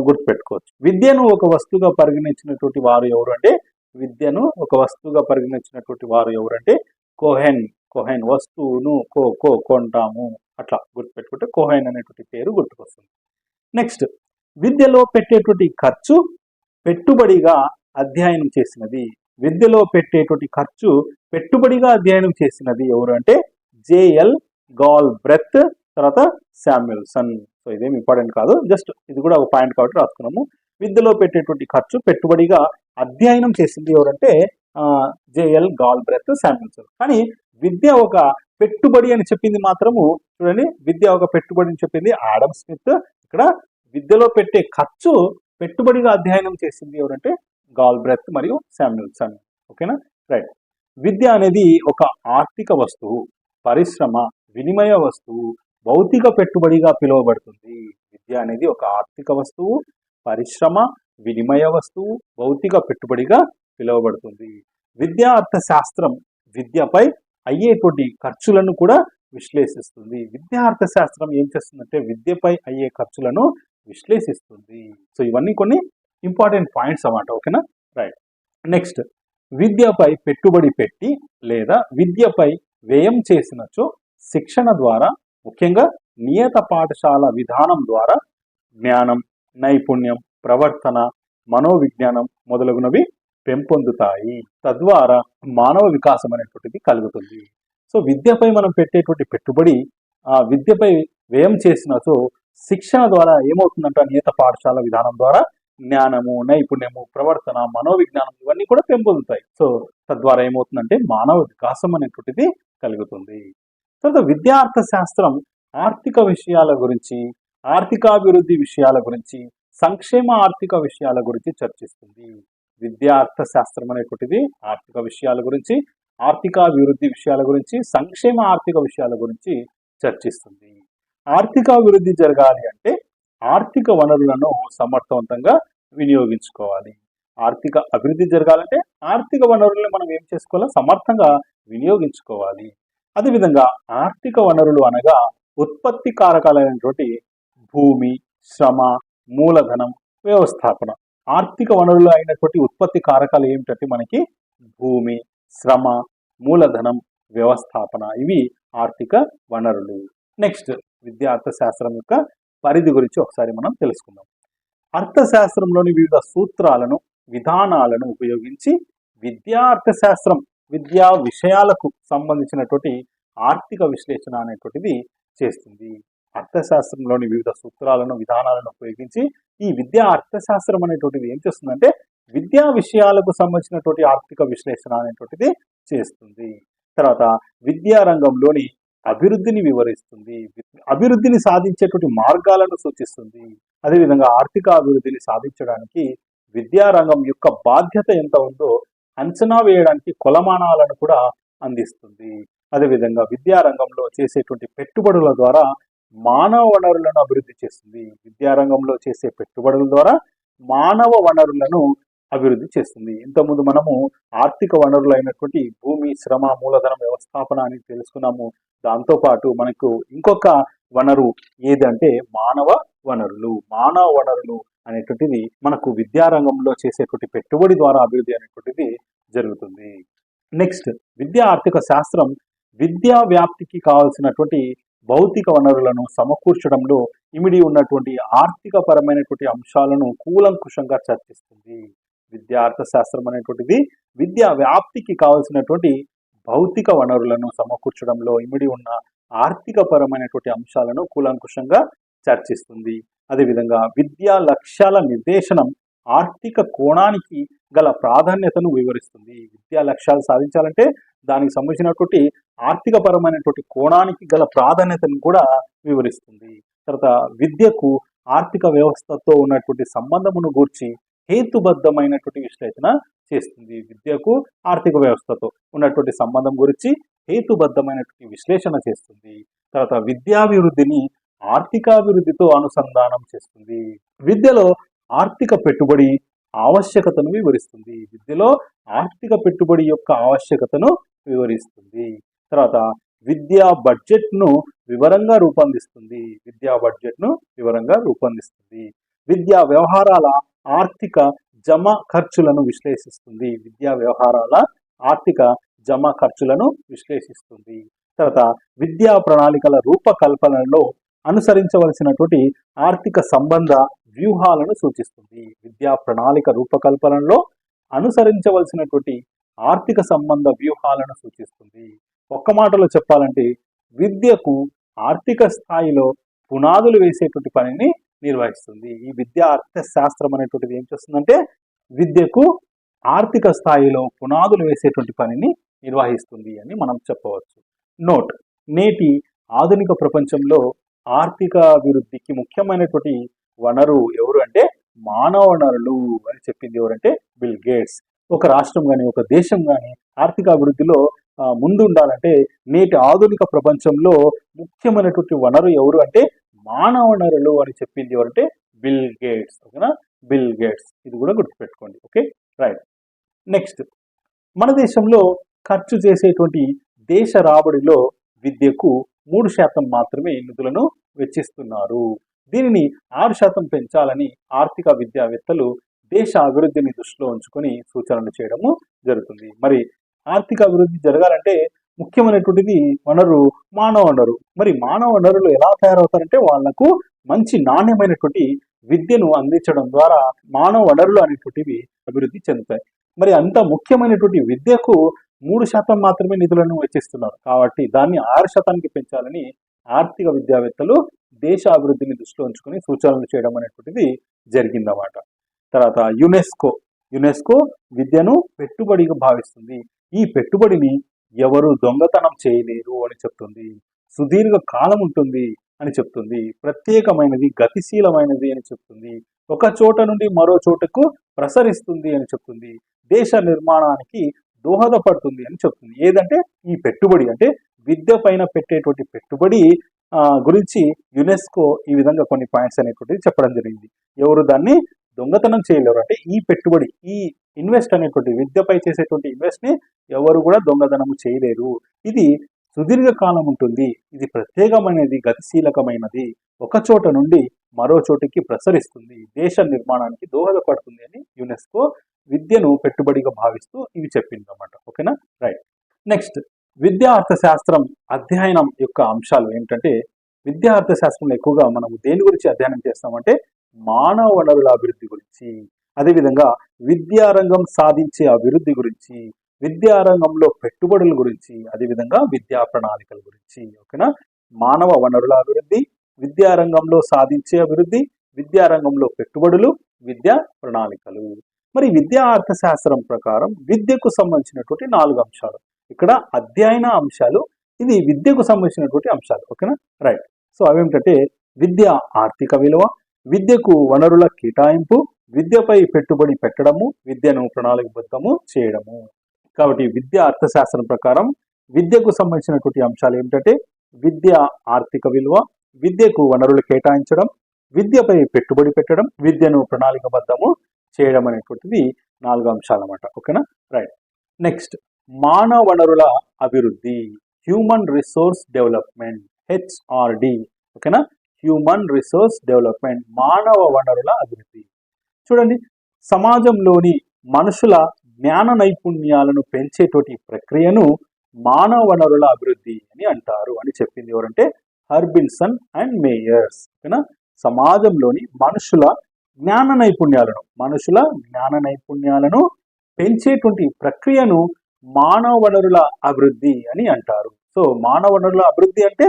S1: గుర్తుపెట్టుకోవచ్చు. విద్యను ఒక వస్తువుగా పరిగణించినటువంటి వారు ఎవరంటే కోహెన్. వస్తువును కొంటాము అట్లా గుర్తుపెట్టుకుంటే కోహెన్ అనేటువంటి పేరు గుర్తుకొస్తుంది. నెక్స్ట్, విద్యలో పెట్టేటువంటి ఖర్చు పెట్టుబడిగా అధ్యయనం చేసినది ఎవరు అంటే జేఎల్ గాల్బ్రెత్, తర్వాత శామ్యుల్సన్. సో ఇదేమి ఇంపార్టెంట్ కాదు, జస్ట్ ఇది కూడా ఒక పాయింట్ కాబట్టి రాసుకున్నాము. విద్యలో పెట్టేటువంటి ఖర్చు పెట్టుబడిగా అధ్యయనం చేసింది ఎవరంటే జేఎల్ గాల్బ్రెత్, శామ్యుల్సన్. కానీ విద్య ఒక పెట్టుబడి అని చెప్పింది మాత్రము చూడండి, విద్య ఒక పెట్టుబడి అని చెప్పింది ఆడమ్ స్మిత్. ఇక్కడ విద్యలో పెట్టే ఖర్చు పెట్టుబడిగా అధ్యయనం చేసింది ఎవరంటే గాల్బ్రెత్ మరియు శామ్యుల్సన్. ఓకేనా? రైట్. విద్య అనేది ఒక ఆర్థిక వస్తువు, పరిశ్రమ, వినిమయ వస్తువు, భౌతిక పెట్టుబడిగా పిలువబడుతుంది. విద్య అనేది ఒక ఆర్థిక వస్తువు, పరిశ్రమ, వినిమయ వస్తువు, భౌతిక పెట్టుబడిగా పిలువబడుతుంది. విద్యా అర్థశాస్త్రం విద్యపై అయ్యేటువంటి ఖర్చులను కూడా విశ్లేషిస్తుంది. విద్యా అర్థశాస్త్రం ఏం చేస్తుందంటే విద్యపై అయ్యే ఖర్చులను విశ్లేషిస్తుంది. సో ఇవన్నీ కొన్ని ఇంపార్టెంట్ పాయింట్స్ అన్నమాట. ఓకేనా? రైట్. నెక్స్ట్, విద్యపై పెట్టుబడి పెట్టి లేదా విద్యపై వ్యయం చేసినచో శిక్షణ ద్వారా, ముఖ్యంగా నియత పాఠశాల విధానం ద్వారా జ్ఞానం, నైపుణ్యం, ప్రవర్తన, మనోవిజ్ఞానం మొదలగునవి పెంపొందుతాయి. తద్వారా మానవ వికాసం అనేటువంటిది కలుగుతుంది. సో విద్యపై మనం పెట్టేటువంటి పెట్టుబడి విద్యపై వ్యయం చేసినచో శిక్షణ ద్వారా ఏమవుతుందంట? నియత పాఠశాల విధానం ద్వారా జ్ఞానము, నైపుణ్యము, ప్రవర్తన, మనోవిజ్ఞానం ఇవన్నీ కూడా పెంపొందుతాయి. సో తద్వారా ఏమవుతుందంటే మానవ వికాసం అనేటువంటిది కలుగుతుంది. తర్వాత విద్యా అర్థశాస్త్రం ఆర్థిక విషయాల గురించి, ఆర్థికాభివృద్ధి విషయాల గురించి, సంక్షేమ ఆర్థిక విషయాల గురించి చర్చిస్తుంది. విద్యా అర్థశాస్త్రం అనేటువంటిది ఆర్థిక విషయాల గురించి, ఆర్థికాభివృద్ధి విషయాల గురించి, సంక్షేమ ఆర్థిక విషయాల గురించి చర్చిస్తుంది. ఆర్థికాభివృద్ధి జరగాలి అంటే ఆర్థిక వనరులను సమర్థవంతంగా వినియోగించుకోవాలి. ఆర్థిక అభివృద్ధి జరగాలంటే ఆర్థిక వనరులను మనం ఏం చేసుకోవాలి? సమర్థంగా వినియోగించుకోవాలి. అదేవిధంగా ఆర్థిక వనరులు అనగా ఉత్పత్తి కారకాలైనటువంటి భూమి, శ్రమ, మూలధనం, వ్యవస్థాపన. ఆర్థిక వనరులు అయినటువంటి ఉత్పత్తి కారకాలు ఏమిటంటే మనకి భూమి, శ్రమ, మూలధనం, వ్యవస్థాపన. ఇవి ఆర్థిక వనరులు. నెక్స్ట్ విద్యా అర్థశాస్త్రం యొక్క పరిధి గురించి ఒకసారి మనం తెలుసుకుందాం. అర్థశాస్త్రంలోని వివిధ సూత్రాలను, విధానాలను ఉపయోగించి విద్యా అర్థశాస్త్రం విద్యా విషయాలకు సంబంధించినటువంటి ఆర్థిక విశ్లేషణ అనేటువంటిది చేస్తుంది. అర్థశాస్త్రంలోని వివిధ సూత్రాలను, విధానాలను ఉపయోగించి ఈ విద్యా అర్థశాస్త్రం అనేటువంటిది ఏం చేస్తుందంటే విద్యా విషయాలకు సంబంధించినటువంటి ఆర్థిక విశ్లేషణ అనేటువంటిది చేస్తుంది. తర్వాత విద్యా రంగంలోని అభివృద్ధిని వివరిస్తుంది, అభివృద్ధిని సాధించేటువంటి మార్గాలను సూచిస్తుంది. అదేవిధంగా ఆర్థిక అభివృద్ధిని సాధించడానికి విద్యారంగం యొక్క బాధ్యత ఎంత ఉందో అంచనా వేయడానికి కొలమానాలను కూడా అందిస్తుంది. అదేవిధంగా విద్యారంగంలో చేసేటువంటి పెట్టుబడుల ద్వారా మానవ వనరులను అభివృద్ధి చేస్తుంది. విద్యారంగంలో చేసే పెట్టుబడుల ద్వారా మానవ వనరులను అభివృద్ధి చేస్తుంది. ఇంతకుముందు మనము ఆర్థిక వనరులు అయినటువంటి భూమి, శ్రమ, మూలధనం, వ్యవస్థాపన అని తెలుసుకున్నాము. దాంతోపాటు మనకు ఇంకొక వనరు ఏదంటే మానవ వనరులు. మానవ వనరులు అనేటువంటిది మనకు విద్యారంగంలో చేసేటువంటి పెట్టుబడి ద్వారా అభివృద్ధి అనేటువంటిది జరుగుతుంది. నెక్స్ట్ విద్యా ఆర్థిక శాస్త్రం విద్యా వ్యాప్తికి కావాల్సినటువంటి భౌతిక వనరులను సమకూర్చడంలో ఇమిడి ఉన్నటువంటి ఆర్థిక పరమైనటువంటి అంశాలను కూలంకుషంగా చర్చిస్తుంది. విద్యా అర్థశాస్త్రం అనేటువంటిది విద్యా వ్యాప్తికి కావాల్సినటువంటి భౌతిక వనరులను సమకూర్చడంలో ఇమిడి ఉన్న ఆర్థిక పరమైనటువంటి అంశాలను కూలంకుషంగా చర్చిస్తుంది. అదేవిధంగా విద్యా లక్ష్యాల నిర్దేశనం ఆర్థిక కోణానికి గల ప్రాధాన్యతను వివరిస్తుంది. విద్యా లక్ష్యాలు సాధించాలంటే దానికి సంబంధించినటువంటి ఆర్థిక పరమైనటువంటి కోణానికి గల ప్రాధాన్యతను కూడా వివరిస్తుంది. తర్వాత విద్యకు ఆర్థిక వ్యవస్థతో ఉన్నటువంటి సంబంధమును గూర్చి హేతుబద్ధమైనటువంటి విశ్లేషణ చేస్తుంది. విద్యకు ఆర్థిక వ్యవస్థతో ఉన్నటువంటి సంబంధం గురించి హేతుబద్ధమైనటువంటి విశ్లేషణ చేస్తుంది. తర్వాత విద్యాభివృద్ధిని ఆర్థికాభివృద్ధితో అనుసంధానం చేస్తుంది. విద్యలో ఆర్థిక పెట్టుబడి ఆవశ్యకతను వివరిస్తుంది. విద్యలో ఆర్థిక పెట్టుబడి యొక్క ఆవశ్యకతను వివరిస్తుంది. తర్వాత విద్యా బడ్జెట్ను వివరంగా రూపొందిస్తుంది. విద్యా బడ్జెట్ను వివరంగా రూపొందిస్తుంది. విద్యా వ్యవహారాల ఆర్థిక జమ ఖర్చులను విశ్లేషిస్తుంది. విద్యా వ్యవహారాల ఆర్థిక జమ ఖర్చులను విశ్లేషిస్తుంది. తర్వాత విద్యా ప్రణాళికల రూపకల్పనలో అనుసరించవలసినటువంటి ఆర్థిక సంబంధ వ్యూహాలను సూచిస్తుంది. విద్యా ప్రణాళిక రూపకల్పనలో అనుసరించవలసినటువంటి ఆర్థిక సంబంధ వ్యూహాలను సూచిస్తుంది. ఒక్క మాటలో చెప్పాలంటే విద్యకు ఆర్థిక స్థాయిలో పునాదులు వేసేటువంటి పనిని నిర్వహిస్తుంది. ఈ విద్యా అర్థశాస్త్రం అనేటువంటిది ఏం చేస్తుందంటే విద్యకు ఆర్థిక స్థాయిలో పునాదులు వేసేటువంటి పనిని నిర్వహిస్తుంది అని మనం చెప్పవచ్చు. నోట్: నేటి ఆధునిక ప్రపంచంలో ఆర్థిక అభివృద్ధికి ముఖ్యమైనటువంటి వనరు ఎవరు అంటే మానవ వనరులు అని చెప్పింది ఎవరంటే బిల్ గేట్స్. ఒక రాష్ట్రం కానీ ఒక దేశం కానీ ఆర్థిక అభివృద్ధిలో ముందు ఉండాలంటే నేటి ఆధునిక ప్రపంచంలో ముఖ్యమైనటువంటి వనరు ఎవరు అంటే మానవ వనరులు అని చెప్పింది ఎవరంటే బిల్ గేట్స్. ఓకేనా? Bill gates. ఇది కూడా గుర్తుపెట్టుకోండి. Okay, right. నెక్స్ట్, మన దేశంలో ఖర్చు చేసేటువంటి దేశ రాబడిలో విద్యకు 3% మాత్రమే నిధులను వెచ్చిస్తున్నారు. దీనిని 6% పెంచాలని ఆర్థిక విద్యావేత్తలు దేశ అభివృద్ధిని దృష్టిలో ఉంచుకొని సూచనలు చేయడము జరుగుతుంది. మరి ఆర్థిక అభివృద్ధి జరగాలంటే ముఖ్యమైనటువంటిది వనరు మానవ వనరు. మరి మానవ వనరులు ఎలా తయారవుతారంటే వాళ్లకు మంచి నాణ్యమైనటువంటి విద్యను అందించడం ద్వారా మానవ వనరులు అనేటువంటివి అభివృద్ధి చెందుతాయి. మరి అంత ముఖ్యమైనటువంటి విద్యకు 3% మాత్రమే నిధులను వెచ్చిస్తున్నారు. కాబట్టి దాన్ని 6%కి పెంచాలని ఆర్థిక విద్యావేత్తలు దేశ అభివృద్ధిని దృష్టిలో ఉంచుకొని సూచనలు చేయడం అనేటువంటిది జరిగిందన్నమాట. తర్వాత యునెస్కో విద్యను పెట్టుబడిగా భావిస్తుంది. ఈ పెట్టుబడిని ఎవరు దొంగతనం చేయలేరు అని చెప్తుంది. సుదీర్ఘ కాలం ఉంటుంది అని చెప్తుంది. ప్రత్యేకమైనది, గతిశీలమైనది అని చెప్తుంది. ఒక చోట నుండి మరో చోటకు ప్రసరిస్తుంది అని చెప్తుంది. దేశ నిర్మాణానికి దోహదపడుతుంది అని చెప్తుంది. ఏదంటే ఈ పెట్టుబడి, అంటే విద్య పైన పెట్టేటువంటి పెట్టుబడి గురించి యునెస్కో ఈ విధంగా కొన్ని పాయింట్స్ అనేటువంటిది చెప్పడం జరిగింది. ఎవరు దాన్ని దొంగతనం చేయలేరు, అంటే ఈ పెట్టుబడి, ఈ ఇన్వెస్ట్ అనేటువంటి విద్యపై చేసేటువంటి ఇన్వెస్ట్ ని ఎవరు కూడా దొంగతనం చేయలేరు. ఇది సుదీర్ఘకాలం ఉంటుంది. ఇది ప్రత్యేకమైనది, గతిశీలకమైనది, ఒక చోట నుండి మరో చోటికి ప్రసరిస్తుంది, దేశ నిర్మాణానికి దోహదపడుతుంది అని యునెస్కో విద్యను పెట్టుబడిగా భావిస్తూ ఇవి చెప్పింది అన్నమాట. ఓకేనా, రైట్. నెక్స్ట్, విద్యా అర్థశాస్త్రం అధ్యయనం యొక్క అంశాలు ఏంటంటే, విద్యా అర్థశాస్త్రంలో ఎక్కువగా మనం దేని గురించి అధ్యయనం చేస్తామంటే మానవ వనరుల అభివృద్ధి గురించి, అదేవిధంగా విద్యారంగం సాధించే అభివృద్ధి గురించి, విద్యారంగంలో పెట్టుబడుల గురించి, అదేవిధంగా విద్యా ప్రణాళికల గురించి. ఓకేనా, మానవ వనరుల అభివృద్ధి, విద్యారంగంలో సాధించే అభివృద్ధి, విద్యారంగంలో పెట్టుబడులు, విద్యా ప్రణాళికలు. మరి విద్యా అర్థశాస్త్రం ప్రకారం విద్యకు సంబంధించినటువంటి 4 అంశాలు ఇక్కడ అధ్యయన అంశాలు. ఇది విద్యకు సంబంధించినటువంటి అంశాలు. ఓకేనా, రైట్. సో అవేమిటంటే విద్య ఆర్థిక విలువ, విద్యకు వనరుల కేటాయింపు, విద్యపై పెట్టుబడి పెట్టడము, విద్యను ప్రణాళికబద్ధము చేయడము. కాబట్టి విద్యా అర్థశాస్త్రం ప్రకారం విద్యకు సంబంధించినటువంటి అంశాలు ఏమిటంటే విద్య ఆర్థిక విలువ, విద్యకు వనరులు కేటాయించడం, విద్యపై పెట్టుబడి పెట్టడం, విద్యను ప్రణాళికబద్ధము చేయడం అనేటువంటిది 4 అంశాలు అన్నమాట. ఓకేనా, రైట్. నెక్స్ట్, మానవ వనరుల అభివృద్ధి, హ్యూమన్ రిసోర్స్ డెవలప్మెంట్, హెచ్ఆర్డి. ఓకేనా, హ్యూమన్ రిసోర్స్ డెవలప్మెంట్, మానవ వనరుల అభివృద్ధి. చూడండి, సమాజంలోని మనుషుల జ్ఞాన నైపుణ్యాలను పెంచేటువంటి ప్రక్రియను మానవ వనరుల అభివృద్ధి అని అంటారు అని చెప్పింది ఎవరంటే హర్బిన్సన్ అండ్ మేయర్స్. ఓకేనా, సమాజంలోని మనుషుల జ్ఞాన నైపుణ్యాలను పెంచేటువంటి ప్రక్రియను మానవ వనరుల అభివృద్ధి అని అంటారు. సో మానవ వనరుల అభివృద్ధి అంటే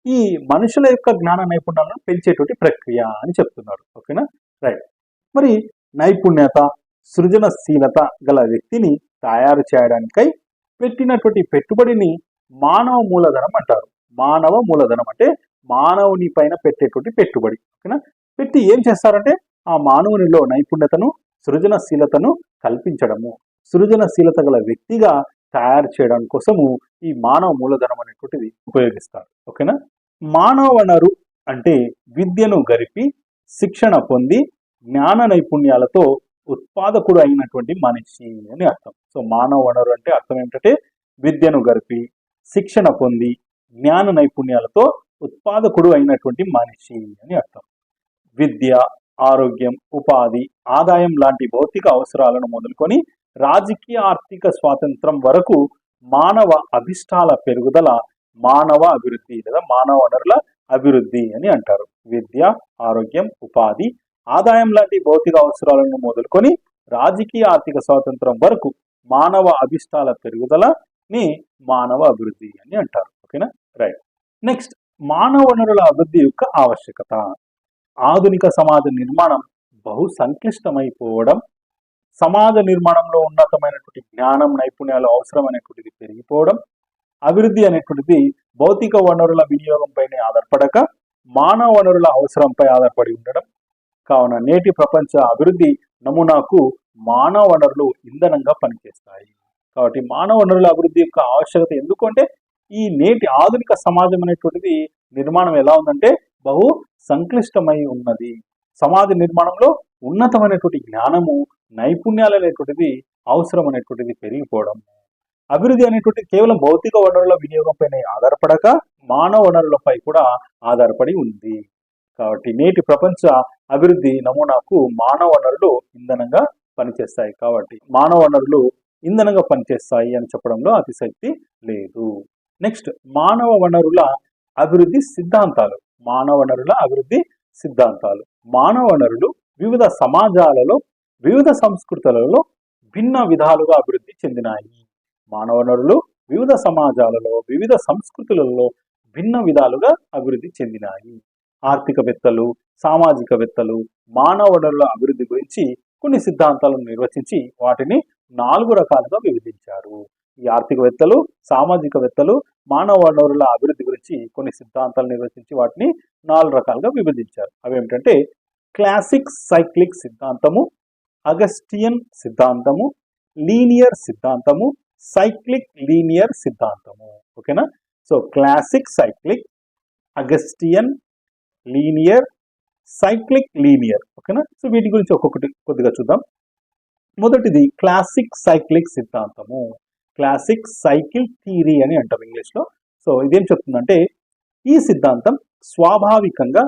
S1: ఈ మనుషుల యొక్క జ్ఞాన నైపుణ్యాలను పెంచేటువంటి ప్రక్రియ అని చెప్తున్నారు. ఓకేనా, రైట్. మరి నైపుణ్యత, సృజనశీలత గల వ్యక్తిని తయారు చేయడానికై పెట్టినటువంటి పెట్టుబడిని మానవ మూలధనం అంటారు. మానవ మూలధనం అంటే మానవుని పైన పెట్టేటువంటి పెట్టుబడి. ఓకేనా, పెట్టి ఏం చేస్తారంటే ఆ మానవునిలో నైపుణ్యతను, సృజనశీలతను కల్పించడము, సృజనశీలత గల వ్యక్తిగా తయారు చేయడం కోసము ఈ మానవ మూలధనం అనేటువంటిది ఉపయోగిస్తారు. ఓకేనా, మానవ వనరు అంటే విద్యను గరిపి శిక్షణ పొంది జ్ఞాన నైపుణ్యాలతో ఉత్పాదకుడు అయినటువంటి మనిషి అని అర్థం. సో మానవ వనరు అంటే అర్థం ఏంటంటే విద్యను గరిపి శిక్షణ పొంది జ్ఞాన నైపుణ్యాలతో ఉత్పాదకుడు అయినటువంటి మనిషి అని అర్థం. విద్య, ఆరోగ్యం, ఉపాధి, ఆదాయం లాంటి భౌతిక అవసరాలను మొదలుకొని రాజకీయ ఆర్థిక స్వాతంత్రం వరకు మానవ అభిష్టాల పెరుగుదల మానవ అభివృద్ధి లేదా మానవ వనరుల అభివృద్ధి అని అంటారు. విద్య, ఆరోగ్యం, ఉపాధి, ఆదాయం లాంటి భౌతిక అవసరాలను మొదలుకొని రాజకీయ ఆర్థిక స్వాతంత్రం వరకు మానవ అభిష్టాల పెరుగుదలని మానవ అభివృద్ధి అని అంటారు. ఓకేనా, రైట్. నెక్స్ట్, మానవ వనరుల అభివృద్ధి యొక్క ఆవశ్యకత. ఆధునిక సమాజ నిర్మాణం బహు సంక్లిష్టమైపోవడం, సమాజ నిర్మాణంలో ఉన్నతమైనటువంటి జ్ఞానం, నైపుణ్యాలు అవసరం అనేటువంటిది పెరిగిపోవడం, అభివృద్ధి అనేటువంటిది భౌతిక వనరుల వినియోగంపైనే ఆధారపడక మానవ వనరుల అవసరంపై ఆధారపడి ఉండడం. కావున నేటి ప్రపంచ అభివృద్ధి నమూనాకు మానవ వనరులు ఇంధనంగా పనిచేస్తాయి. కాబట్టి మానవ వనరుల అభివృద్ధి యొక్క ఆవశ్యకత ఎందుకు అంటే ఈ నేటి ఆధునిక సమాజం అనేటువంటిది నిర్మాణం ఎలా ఉందంటే బహు సంక్లిష్టమై ఉన్నది. సమాజ నిర్మాణంలో ఉన్నతమైనటువంటి జ్ఞానము, నైపుణ్యాలు అనేటువంటిది అవసరం అనేటువంటిది పెరిగిపోవడం. అభివృద్ధి అనేటువంటిది కేవలం భౌతిక వనరుల వినియోగంపైనే ఆధారపడక మానవ వనరులపై కూడా ఆధారపడి ఉంది. కాబట్టి నేటి ప్రపంచ అభివృద్ధి నమూనాకు మానవ వనరులు ఇంధనంగా పనిచేస్తాయి. కాబట్టి మానవ వనరులు ఇంధనంగా పనిచేస్తాయి అని చెప్పడంలో అతిశక్తి లేదు. నెక్స్ట్, మానవ వనరుల అభివృద్ధి సిద్ధాంతాలు. మానవ వనరుల అభివృద్ధి సిద్ధాంతాలు. మానవ వనరులు వివిధ సమాజాలలో, వివిధ సంస్కృతులలో భిన్న విధాలుగా అభివృద్ధి చెందినాయి. మానవ వనరులు వివిధ సమాజాలలో, వివిధ సంస్కృతులలో భిన్న విధాలుగా అభివృద్ధి చెందినాయి. ఆర్థికవేత్తలు, సామాజికవేత్తలు మానవ వనరుల అభివృద్ధి గురించి కొన్ని సిద్ధాంతాలను నిర్వచించి వాటిని 4 రకాలుగా విభజించారు. ఈ ఆర్థికవేత్తలు, సామాజికవేత్తలు మానవ వనరుల అభివృద్ధి గురించి కొన్ని సిద్ధాంతాలు నిర్వచించి వాటిని 4 రకాలుగా విభజించారు. అవేమిటంటే క్లాసిక్ సైక్లిక్ సిద్ధాంతము, అగస్టియన్ సిద్ధాంతము, లీనియర్ సిద్ధాంతము, సైక్లిక్ లీనియర్ సిద్ధాంతము. ఓకేనా? So classic cyclic, Augustinian, linear, cyclic linear. ఓకేనా? సో వీటి గురించి ఒక్కొక్కటి కొద్దిగా చూద్దాం. మొదటిది క్లాసిక్ సైక్లిక్ సిద్ధాంతము. క్లాసిక్ సైకిల్ థియరీ అని అంటాం ఇంగ్లీష్లో. సో ఇదేం చెప్తుందంటే ఈ సిద్ధాంతం స్వాభావికంగా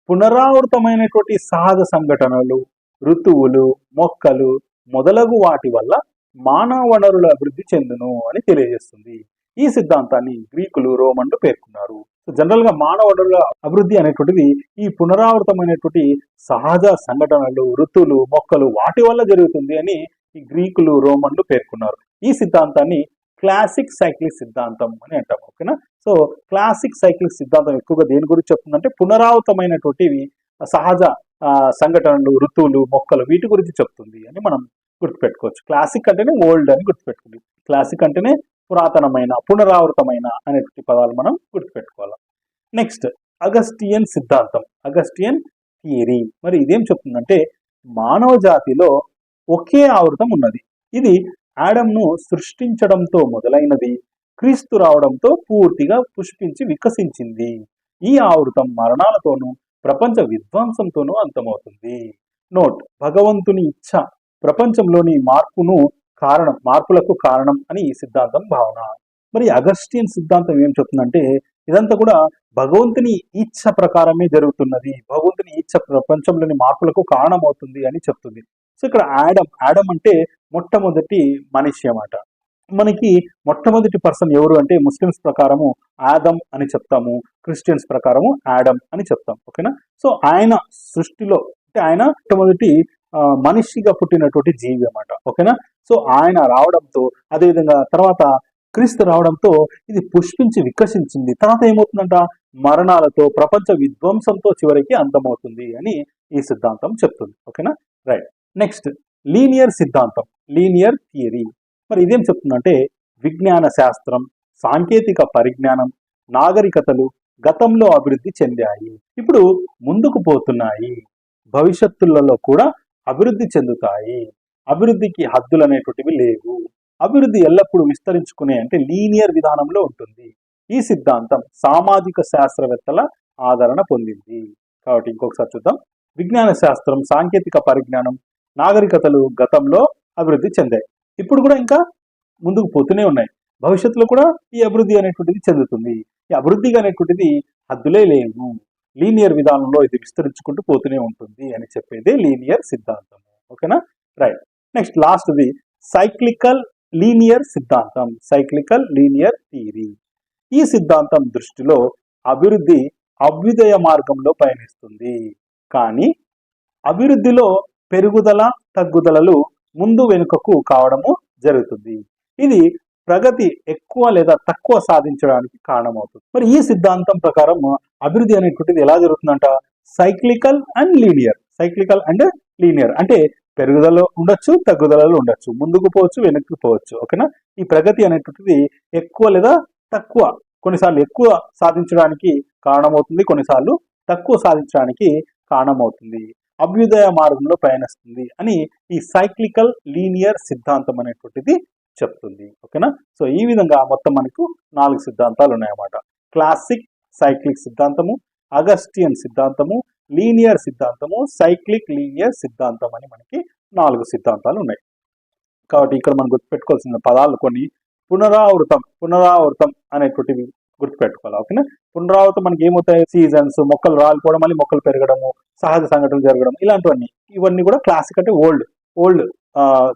S1: పునరావృతమైనటువంటి సహజ సంఘటనలు, ఋతువులు, మొక్కలు మొదలగు వాటి వల్ల మానవ వనరుల అభివృద్ధి చెందును అని తెలియజేస్తుంది. ఈ సిద్ధాంతాన్ని గ్రీకులు, రోమన్లు పేర్కొన్నారు. జనరల్ గా మానవ వనరుల అభివృద్ధి అనేటువంటిది ఈ పునరావృతమైనటువంటి సహజ సంఘటనలు, ఋతువులు, మొక్కలు వాటి వల్ల జరుగుతుంది అని ఈ గ్రీకులు, రోమన్లు పేర్కొన్నారు. ఈ సిద్ధాంతాన్ని క్లాసిక్ సైక్లిక్ సిద్ధాంతం అని అంటాం. ఓకేనా? సో క్లాసిక్ సైక్లిక్ సిద్ధాంతం ఎక్కువగా దేని గురించి చెప్తుందంటే పునరావృతమైనటువంటివి సహజ సంఘటనలు, ఋతువులు, మొక్కలు వీటి గురించి చెప్తుంది అని మనం గుర్తుపెట్టుకోవచ్చు. క్లాసిక్ అంటేనే ఓల్డ్ అని గుర్తుపెట్టుకుంది. క్లాసిక్ అంటేనే పురాతనమైన, పునరావృతమైన అనేటువంటి పదాలు మనం గుర్తుపెట్టుకోవాలి. నెక్స్ట్ అగస్టియన్ సిద్ధాంతం, అగస్టియన్ థియరీ. మరి ఇదేం చెప్తుందంటే మానవ జాతిలో ఒకే ఆవృతం ఉన్నది. ఇది ఆడమ్ను సృష్టించడంతో మొదలైనది, క్రీస్తు రావడంతో పూర్తిగా పుష్పించి వికసించింది. ఈ ఆవృతం మరణాలతోనూ ప్రపంచ విధ్వంసంతోనూ అంతమవుతుంది. నోట్: భగవంతుని ఇచ్ఛ ప్రపంచంలోని మార్పులకు కారణం అని ఈ సిద్ధాంతం భావన. మరి అగస్టియన్ సిద్ధాంతం ఏం చెప్తుందంటే ఇదంతా కూడా భగవంతుని ఇచ్ఛ ప్రకారమే జరుగుతున్నది, భగవంతుని ఇచ్ఛ ప్రపంచంలోని మార్పులకు కారణమవుతుంది అని చెప్తుంది. సో ఇక్కడ ఆడమ్ అంటే మొట్టమొదటి మనిషి అన్నమాట. మనకి మొట్టమొదటి పర్సన్ ఎవరు అంటే ముస్లిమ్స్ ప్రకారము ఆదమ్ అని చెప్తాము, క్రిస్టియన్స్ ప్రకారము ఆడమ్ అని చెప్తాం. ఓకేనా? సో ఆయన సృష్టిలో అంటే ఆయన మొట్టమొదటి మనిషిగా పుట్టినటువంటి జీవి అన్నమాట. ఓకేనా? సో ఆయన రావడంతో, అదేవిధంగా తర్వాత క్రీస్తు రావడంతో ఇది పుష్పించి వికసించింది. తర్వాత ఏమవుతుందంట? మరణాలతో, ప్రపంచ విధ్వంసంతో చివరికి అంతమవుతుంది అని ఈ సిద్ధాంతం చెప్తుంది. ఓకేనా? రైట్. నెక్స్ట్ లీనియర్ సిద్ధాంతం, లీనియర్ థియరీ. మరి ఇదేం చెప్తుందంటే విజ్ఞాన శాస్త్రం, సాంకేతిక పరిజ్ఞానం, నాగరికతలు గతంలో అభివృద్ధి చెందాయి, ఇప్పుడు ముందుకు పోతున్నాయి, భవిష్యత్తులలో కూడా అభివృద్ధి చెందుతాయి. అభివృద్ధికి హద్దులు అనేటువంటివి లేవు. అభివృద్ధి ఎల్లప్పుడూ విస్తరించుకునే అంటే లీనియర్ విధానంలో ఉంటుంది. ఈ సిద్ధాంతం సామాజిక శాస్త్రవేత్తల ఆదరణ పొందింది. కాబట్టి ఇంకొకసారి చూద్దాం. విజ్ఞాన శాస్త్రం, సాంకేతిక పరిజ్ఞానం, నాగరికతలు గతంలో అభివృద్ధి చెందాయి, ఇప్పుడు కూడా ఇంకా ముందుకు పోతూనే ఉన్నాయి, భవిష్యత్తులో కూడా ఈ అభివృద్ధి అనేటువంటిది చెందుతుంది. ఈ అభివృద్ధి అనేటువంటిది హద్దులే లేవు, లీనియర్ విధానంలో ఇది విస్తరించుకుంటూ పోతూనే ఉంటుంది అని చెప్పేదే లీనియర్ సిద్ధాంతం. ఓకేనా? రైట్. నెక్స్ట్ లాస్ట్ది సైక్లికల్ లీనియర్ సిద్ధాంతం, సైక్లికల్ లీనియర్ థియరీ. ఈ సిద్ధాంతం దృష్టిలో అభివృద్ధి అభ్యుదయ మార్గంలో పయనిస్తుంది, కానీ అభివృద్ధిలో పెరుగుదల, తగ్గుదలలు ముందు వెనుకకు కావడము జరుగుతుంది. ఇది ప్రగతి ఎక్కువ లేదా తక్కువ సాధించడానికి కారణమవుతుంది. మరి ఈ సిద్ధాంతం ప్రకారం అభివృద్ధి అనేటువంటిది ఎలా జరుగుతుందంట? Cyclical and linear. Cyclical and linear అంటే పెరుగుదల ఉండొచ్చు, తగ్గుదలలు ఉండొచ్చు, ముందుకు పోవచ్చు, వెనక్కి పోవచ్చు. ఓకేనా? ఈ ప్రగతి అనేటువంటిది ఎక్కువ లేదా తక్కువ, కొన్నిసార్లు ఎక్కువ సాధించడానికి కారణమవుతుంది, కొన్నిసార్లు తక్కువ సాధించడానికి కారణమవుతుంది, అభ్యుదయ మార్గంలో పయనిస్తుంది అని ఈ సైక్లికల్ లీనియర్ సిద్ధాంతం అనేటువంటిది చెప్తుంది. ఓకేనా? సో ఈ విధంగా మొత్తం మనకు 4 సిద్ధాంతాలు ఉన్నాయన్నమాట. క్లాసిక్ సైక్లిక్ సిద్ధాంతము, అగస్టియన్ సిద్ధాంతము, లీనియర్ సిద్ధాంతము, సైక్లిక్ లీనియర్ సిద్ధాంతం అని మనకి 4 సిద్ధాంతాలు ఉన్నాయి. కాబట్టి ఇక్కడ మనం గుర్తుపెట్టుకోవాల్సిన పదాలు కొన్ని. పునరావృతం అనేటువంటివి గుర్తుపెట్టుకోవాలి. ఓకేనా? పునరావృతం మనకి ఏమవుతాయి? సీజన్స్, మొక్కలు రాలిపోవడం, మళ్ళీ మొక్కలు పెరగడము, సహజ సంఘటనలు జరగడం, ఇలాంటివన్నీ. ఇవన్నీ కూడా క్లాసిక్ అంటే ఓల్డ్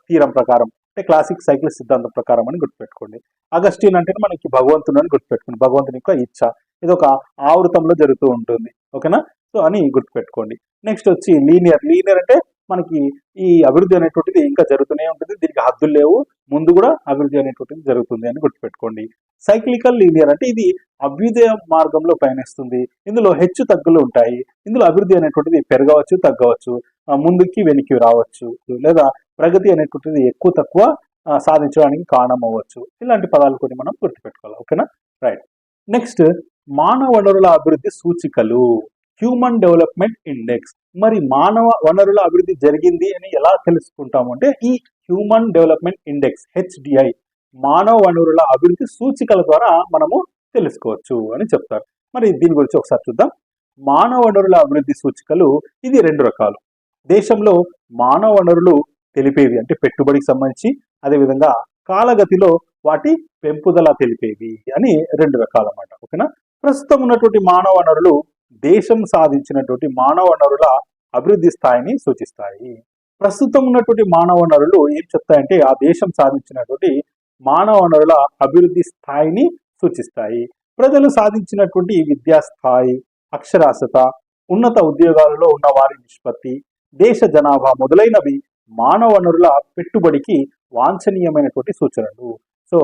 S1: తీరం ప్రకారం అంటే క్లాసిక్ సైక్లిక్ సిద్ధాంతం ప్రకారం అని గుర్తుపెట్టుకోండి. అగస్టిన్ అంటే మనకి భగవంతుడు అని గుర్తుపెట్టుకోండి, భగవంతుని యొక్క ఇచ్ఛ, ఇది ఒక ఆవృతంలో జరుగుతూ ఉంటుంది. ఓకేనా? సో అని గుర్తుపెట్టుకోండి. నెక్స్ట్ వచ్చి లీనియర్ అంటే మనకి ఈ అభివృద్ధి అనేటువంటిది ఇంకా జరుగుతూనే ఉంటుంది, దీనికి హద్దులు లేవు, ముందు కూడా అభివృద్ధి అనేటువంటిది జరుగుతుంది అని గుర్తుపెట్టుకోండి. సైక్లికల్ లీనియర్ అంటే ఇది అభ్యుదయ మార్గంలో పయనిస్తుంది, ఇందులో హెచ్చు తగ్గులు ఉంటాయి, ఇందులో అభివృద్ధి అనేటువంటిది పెరగవచ్చు, తగ్గవచ్చు, ముందుకి వెనక్కి రావచ్చు, లేదా ప్రగతి అనేటువంటిది ఎక్కువ తక్కువ సాధించడానికి కారణం అవ్వచ్చు. ఇలాంటి పదాలు కొన్ని మనం గుర్తుపెట్టుకోవాలి. ఓకేనా, రైట్. నెక్స్ట్, మానవ వనరుల అభివృద్ధి సూచికలు, హ్యూమన్ డెవలప్మెంట్ ఇండెక్స్. మరి మానవ వనరుల అభివృద్ధి జరిగింది అని ఎలా తెలుసుకుంటాము అంటే ఈ హ్యూమన్ డెవలప్మెంట్ ఇండెక్స్ HDI మానవ వనరుల అభివృద్ధి సూచికల ద్వారా మనము తెలుసుకోవచ్చు అని చెప్తారు. మరి దీని గురించి ఒకసారి చూద్దాం. మానవ వనరుల అభివృద్ధి సూచికలు ఇది 2 రకాలు. దేశంలో మానవ వనరులు తెలిపేవి అంటే పెట్టుబడికి సంబంధించి, అదేవిధంగా కాలగతిలో వాటి పెంపుదల తెలిపేవి అని 2 రకాలు అన్నమాట. ఓకేనా, ప్రస్తుతం ఉన్నటువంటి మానవ వనరులు దేశం సాధించినటువంటి మానవ వనరుల అభివృద్ధి స్థాయిని సూచిస్తాయి. ప్రస్తుతం ఉన్నటువంటి మానవ వనరులు ఏం చెప్తాయంటే ఆ దేశం సాధించినటువంటి మానవ వనరుల అభివృద్ధి స్థాయిని సూచిస్తాయి. ప్రజలు సాధించినటువంటి విద్యా స్థాయి, అక్షరాస్యత, ఉన్నత ఉద్యోగాలలో ఉన్న వారి నిష్పత్తి, దేశ జనాభా మొదలైనవి మానవ వనరుల పెట్టుబడికి వాంఛనీయమైనటువంటి సూచనలు. సో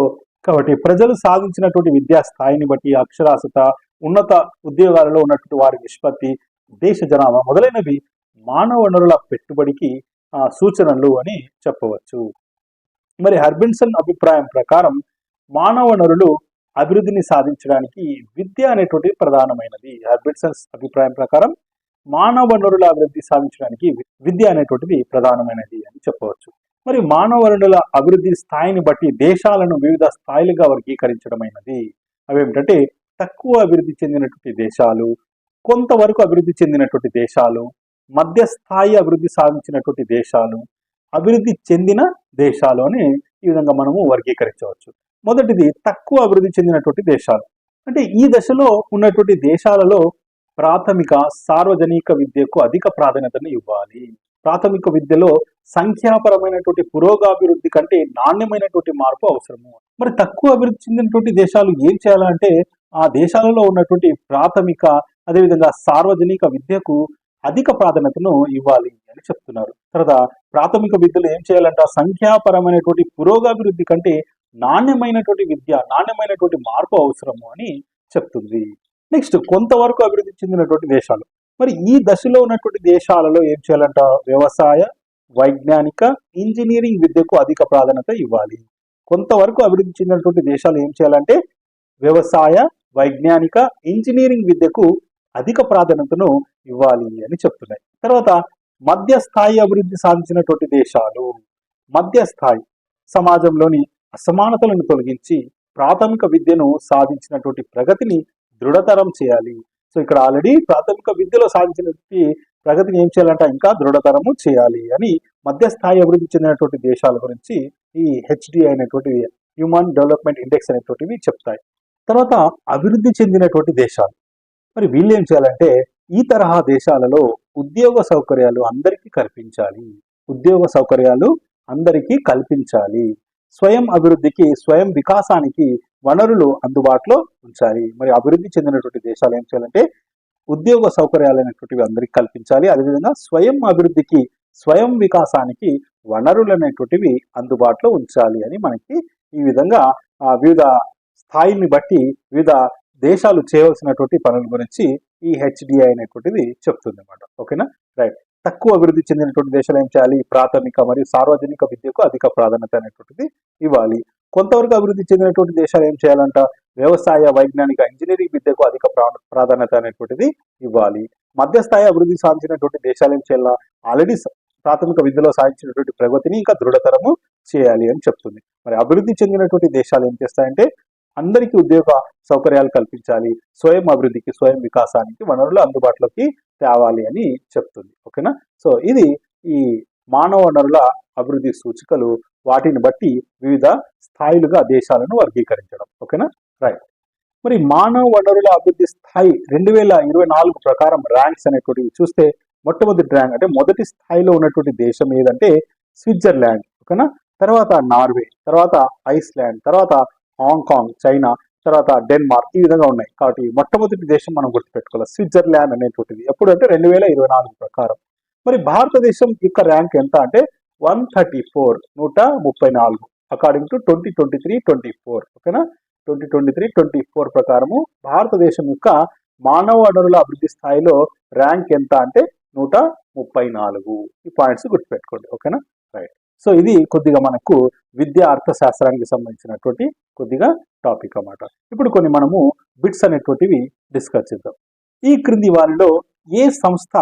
S1: కాబట్టి ప్రజలు సాధించినటువంటి విద్యా స్థాయిని బట్టి, అక్షరాస్యత, ఉన్నత ఉద్యోగాలలో ఉన్నటువంటి వారి నిష్పత్తి, దేశ జనాభా మొదలైనవి మానవ వనరుల పెట్టుబడికి సూచనలు అని చెప్పవచ్చు. మరి హర్బిన్సన్ అభిప్రాయం ప్రకారం మానవ వనరులు అభివృద్ధిని సాధించడానికి విద్య అనేటువంటి ప్రధానమైనది. హర్బిన్సన్స్ అభిప్రాయం ప్రకారం మానవ వనరుల అభివృద్ధి సాధించడానికి విద్య అనేటువంటిది ప్రధానమైనది అని చెప్పవచ్చు. మరి మానవ వనరుల అభివృద్ధి స్థాయిని బట్టి దేశాలను వివిధ స్థాయిలుగా వర్గీకరించడమైనది. అవేమిటంటే తక్కువ అభివృద్ధి చెందినటువంటి దేశాలు, కొంతవరకు అభివృద్ధి చెందినటువంటి దేశాలు, మధ్యస్థాయి అభివృద్ధి సాధించినటువంటి దేశాలు, అభివృద్ధి చెందిన దేశాలు అని ఈ విధంగా మనము వర్గీకరించవచ్చు. మొదటిది తక్కువ అభివృద్ధి చెందినటువంటి దేశాలు. అంటే ఈ దశలో ఉన్నటువంటి దేశాలలో ప్రాథమిక సార్వజనిక విద్యకు అధిక ప్రాధాన్యతను ఇవ్వాలి. ప్రాథమిక విద్యలో సంఖ్యాపరమైనటువంటి పురోగాభివృద్ధి కంటే నాణ్యమైనటువంటి మార్పు అవసరము. మరి తక్కువ అభివృద్ధి చెందినటువంటి దేశాలు ఏం చేయాలంటే ఆ దేశాలలో ఉన్నటువంటి ప్రాథమిక అదేవిధంగా సార్వజనిక విద్యకు అధిక ప్రాధాన్యతను ఇవ్వాలి అని చెప్తున్నారు. తర్వాత ప్రాథమిక విద్యలో ఏం చేయాలంటే సంఖ్యాపరమైనటువంటి పురోగాభివృద్ధి కంటే నాణ్యమైనటువంటి విద్య, నాణ్యమైనటువంటి మార్పు అవసరము అని చెప్తుంది. నెక్స్ట్, కొంతవరకు అభివృద్ధి చెందినటువంటి దేశాలు. మరి ఈ దశలో ఉన్నటువంటి దేశాలలో ఏం చేయాలంట వ్యవసాయ, వైజ్ఞానిక, ఇంజనీరింగ్ విద్యకు అధిక ప్రాధాన్యత ఇవ్వాలి. కొంతవరకు అభివృద్ధి చెందినటువంటి దేశాలు ఏం చేయాలంటే వ్యవసాయ, వైజ్ఞానిక, ఇంజనీరింగ్ విద్యకు అధిక ప్రాధాన్యతను ఇవ్వాలి అని చెప్తున్నాయి. తర్వాత మధ్యస్థాయి అభివృద్ధి సాధించినటువంటి దేశాలు, మధ్యస్థాయి సమాజంలోని అసమానతలను తొలగించి ప్రాథమిక విద్యను సాధించినటువంటి ప్రగతిని దృఢతరం చేయాలి. సో ఇక్కడ ఆల్రెడీ ప్రాథమిక విద్యలో సాధించినటువంటి ప్రగతిని ఏం చేయాలంటే ఇంకా దృఢతరము చేయాలి అని మధ్యస్థాయి అభివృద్ధి చెందినటువంటి దేశాల గురించి ఈ HDI అనేటువంటి హ్యూమన్ డెవలప్మెంట్ ఇండెక్స్ అనేటువంటివి చెప్తాయి. తర్వాత అభివృద్ధి చెందినటువంటి దేశాలు. మరి వీళ్ళు ఏం చేయాలంటే ఈ తరహా దేశాలలో ఉద్యోగ సౌకర్యాలు అందరికీ కల్పించాలి. ఉద్యోగ సౌకర్యాలు అందరికీ కల్పించాలి. స్వయం అభివృద్ధికి, స్వయం వికాసానికి వనరులు అందుబాటులో ఉంచాలి. మరి అభివృద్ధి చెందినటువంటి దేశాలు ఏం చేయాలంటే ఉద్యోగ సౌకర్యాలు అనేటువంటివి అందరికీ కల్పించాలి. అదేవిధంగా స్వయం అభివృద్ధికి, స్వయం వికాసానికి వనరులు అనేటువంటివి అందుబాటులో ఉంచాలి అని మనకి ఈ విధంగా వివిధ స్థాయిని బట్టి వివిధ దేశాలు చేయవలసినటువంటి పనుల గురించి ఈ HDI అనేటువంటిది చెప్తుంది అన్నమాట. ఓకేనా, రైట్. తక్కువ అభివృద్ధి చెందినటువంటి దేశాలు ఏం చేయాలి ప్రాథమిక మరియు సార్వజనిక విద్యకు అధిక ప్రాధాన్యత అనేటువంటిది ఇవ్వాలి. కొంతవరకు అభివృద్ధి చెందినటువంటి దేశాలు ఏం చేయాలంట వ్యవసాయ, వైజ్ఞానిక, ఇంజనీరింగ్ విద్యకు అధిక ప్రాధాన్యత అనేటువంటిది ఇవ్వాలి. మధ్యస్థాయి అభివృద్ధి సాధించినటువంటి దేశాలు ఏం చేయాలా ఆల్రెడీ ప్రాథమిక విద్యలో సాధించినటువంటి ప్రగతిని ఇంకా దృఢతరము చేయాలి అని చెప్తుంది. మరి అభివృద్ధి చెందినటువంటి దేశాలు ఏం చేస్తాయంటే అందరికీ ఉద్యోగ సౌకర్యాలు కల్పించాలి, స్వయం అభివృద్ధికి, స్వయం వికాసానికి వనరులు అందుబాటులోకి తేవాలి అని చెప్తుంది. ఓకేనా, సో ఇది ఈ మానవ వనరుల అభివృద్ధి సూచికలు. వాటిని బట్టి వివిధ స్థాయిలుగా దేశాలను వర్గీకరించడం. ఓకేనా, రైట్. మరి మానవ వనరుల అభివృద్ధి స్థాయి 2024 ప్రకారం ర్యాంక్స్ అనేటువంటివి చూస్తే మొట్టమొదటి ర్యాంక్ అంటే మొదటి స్థాయిలో ఉన్నటువంటి దేశం ఏదంటే స్విట్జర్లాండ్. ఓకేనా, తర్వాత నార్వే, తర్వాత ఐస్లాండ్, తర్వాత హాంకాంగ్, చైనా, తర్వాత డెన్మార్క్, ఈ విధంగా ఉన్నాయి. కాబట్టి మొట్టమొదటి దేశం మనం గుర్తుపెట్టుకోవాలి స్విట్జర్లాండ్ అనేటువంటిది. ఎప్పుడు అంటే 2024 ప్రకారం. మరి భారతదేశం యొక్క ర్యాంక్ ఎంత అంటే 134, 134 అకార్డింగ్ టు 2023-24. ఓకేనా, 2023-24 ప్రకారము భారతదేశం యొక్క మానవ వనరుల అభివృద్ధి స్థాయిలో ర్యాంక్ ఎంత అంటే 34. ఈ పాయింట్స్ గుర్తుపెట్టుకోండి. ఓకేనా? రైట్. సో ఇది కొద్దిగా మనకు విద్యా అర్థశాస్త్రానికి సంబంధించినటువంటి కొద్దిగా టాపిక్ అన్నమాట. ఇప్పుడు కొన్ని మనము బిట్స్ అనేటువంటివి డిస్కస్ చేద్దాం. ఈ క్రింది వారిలో ఏ సంస్థ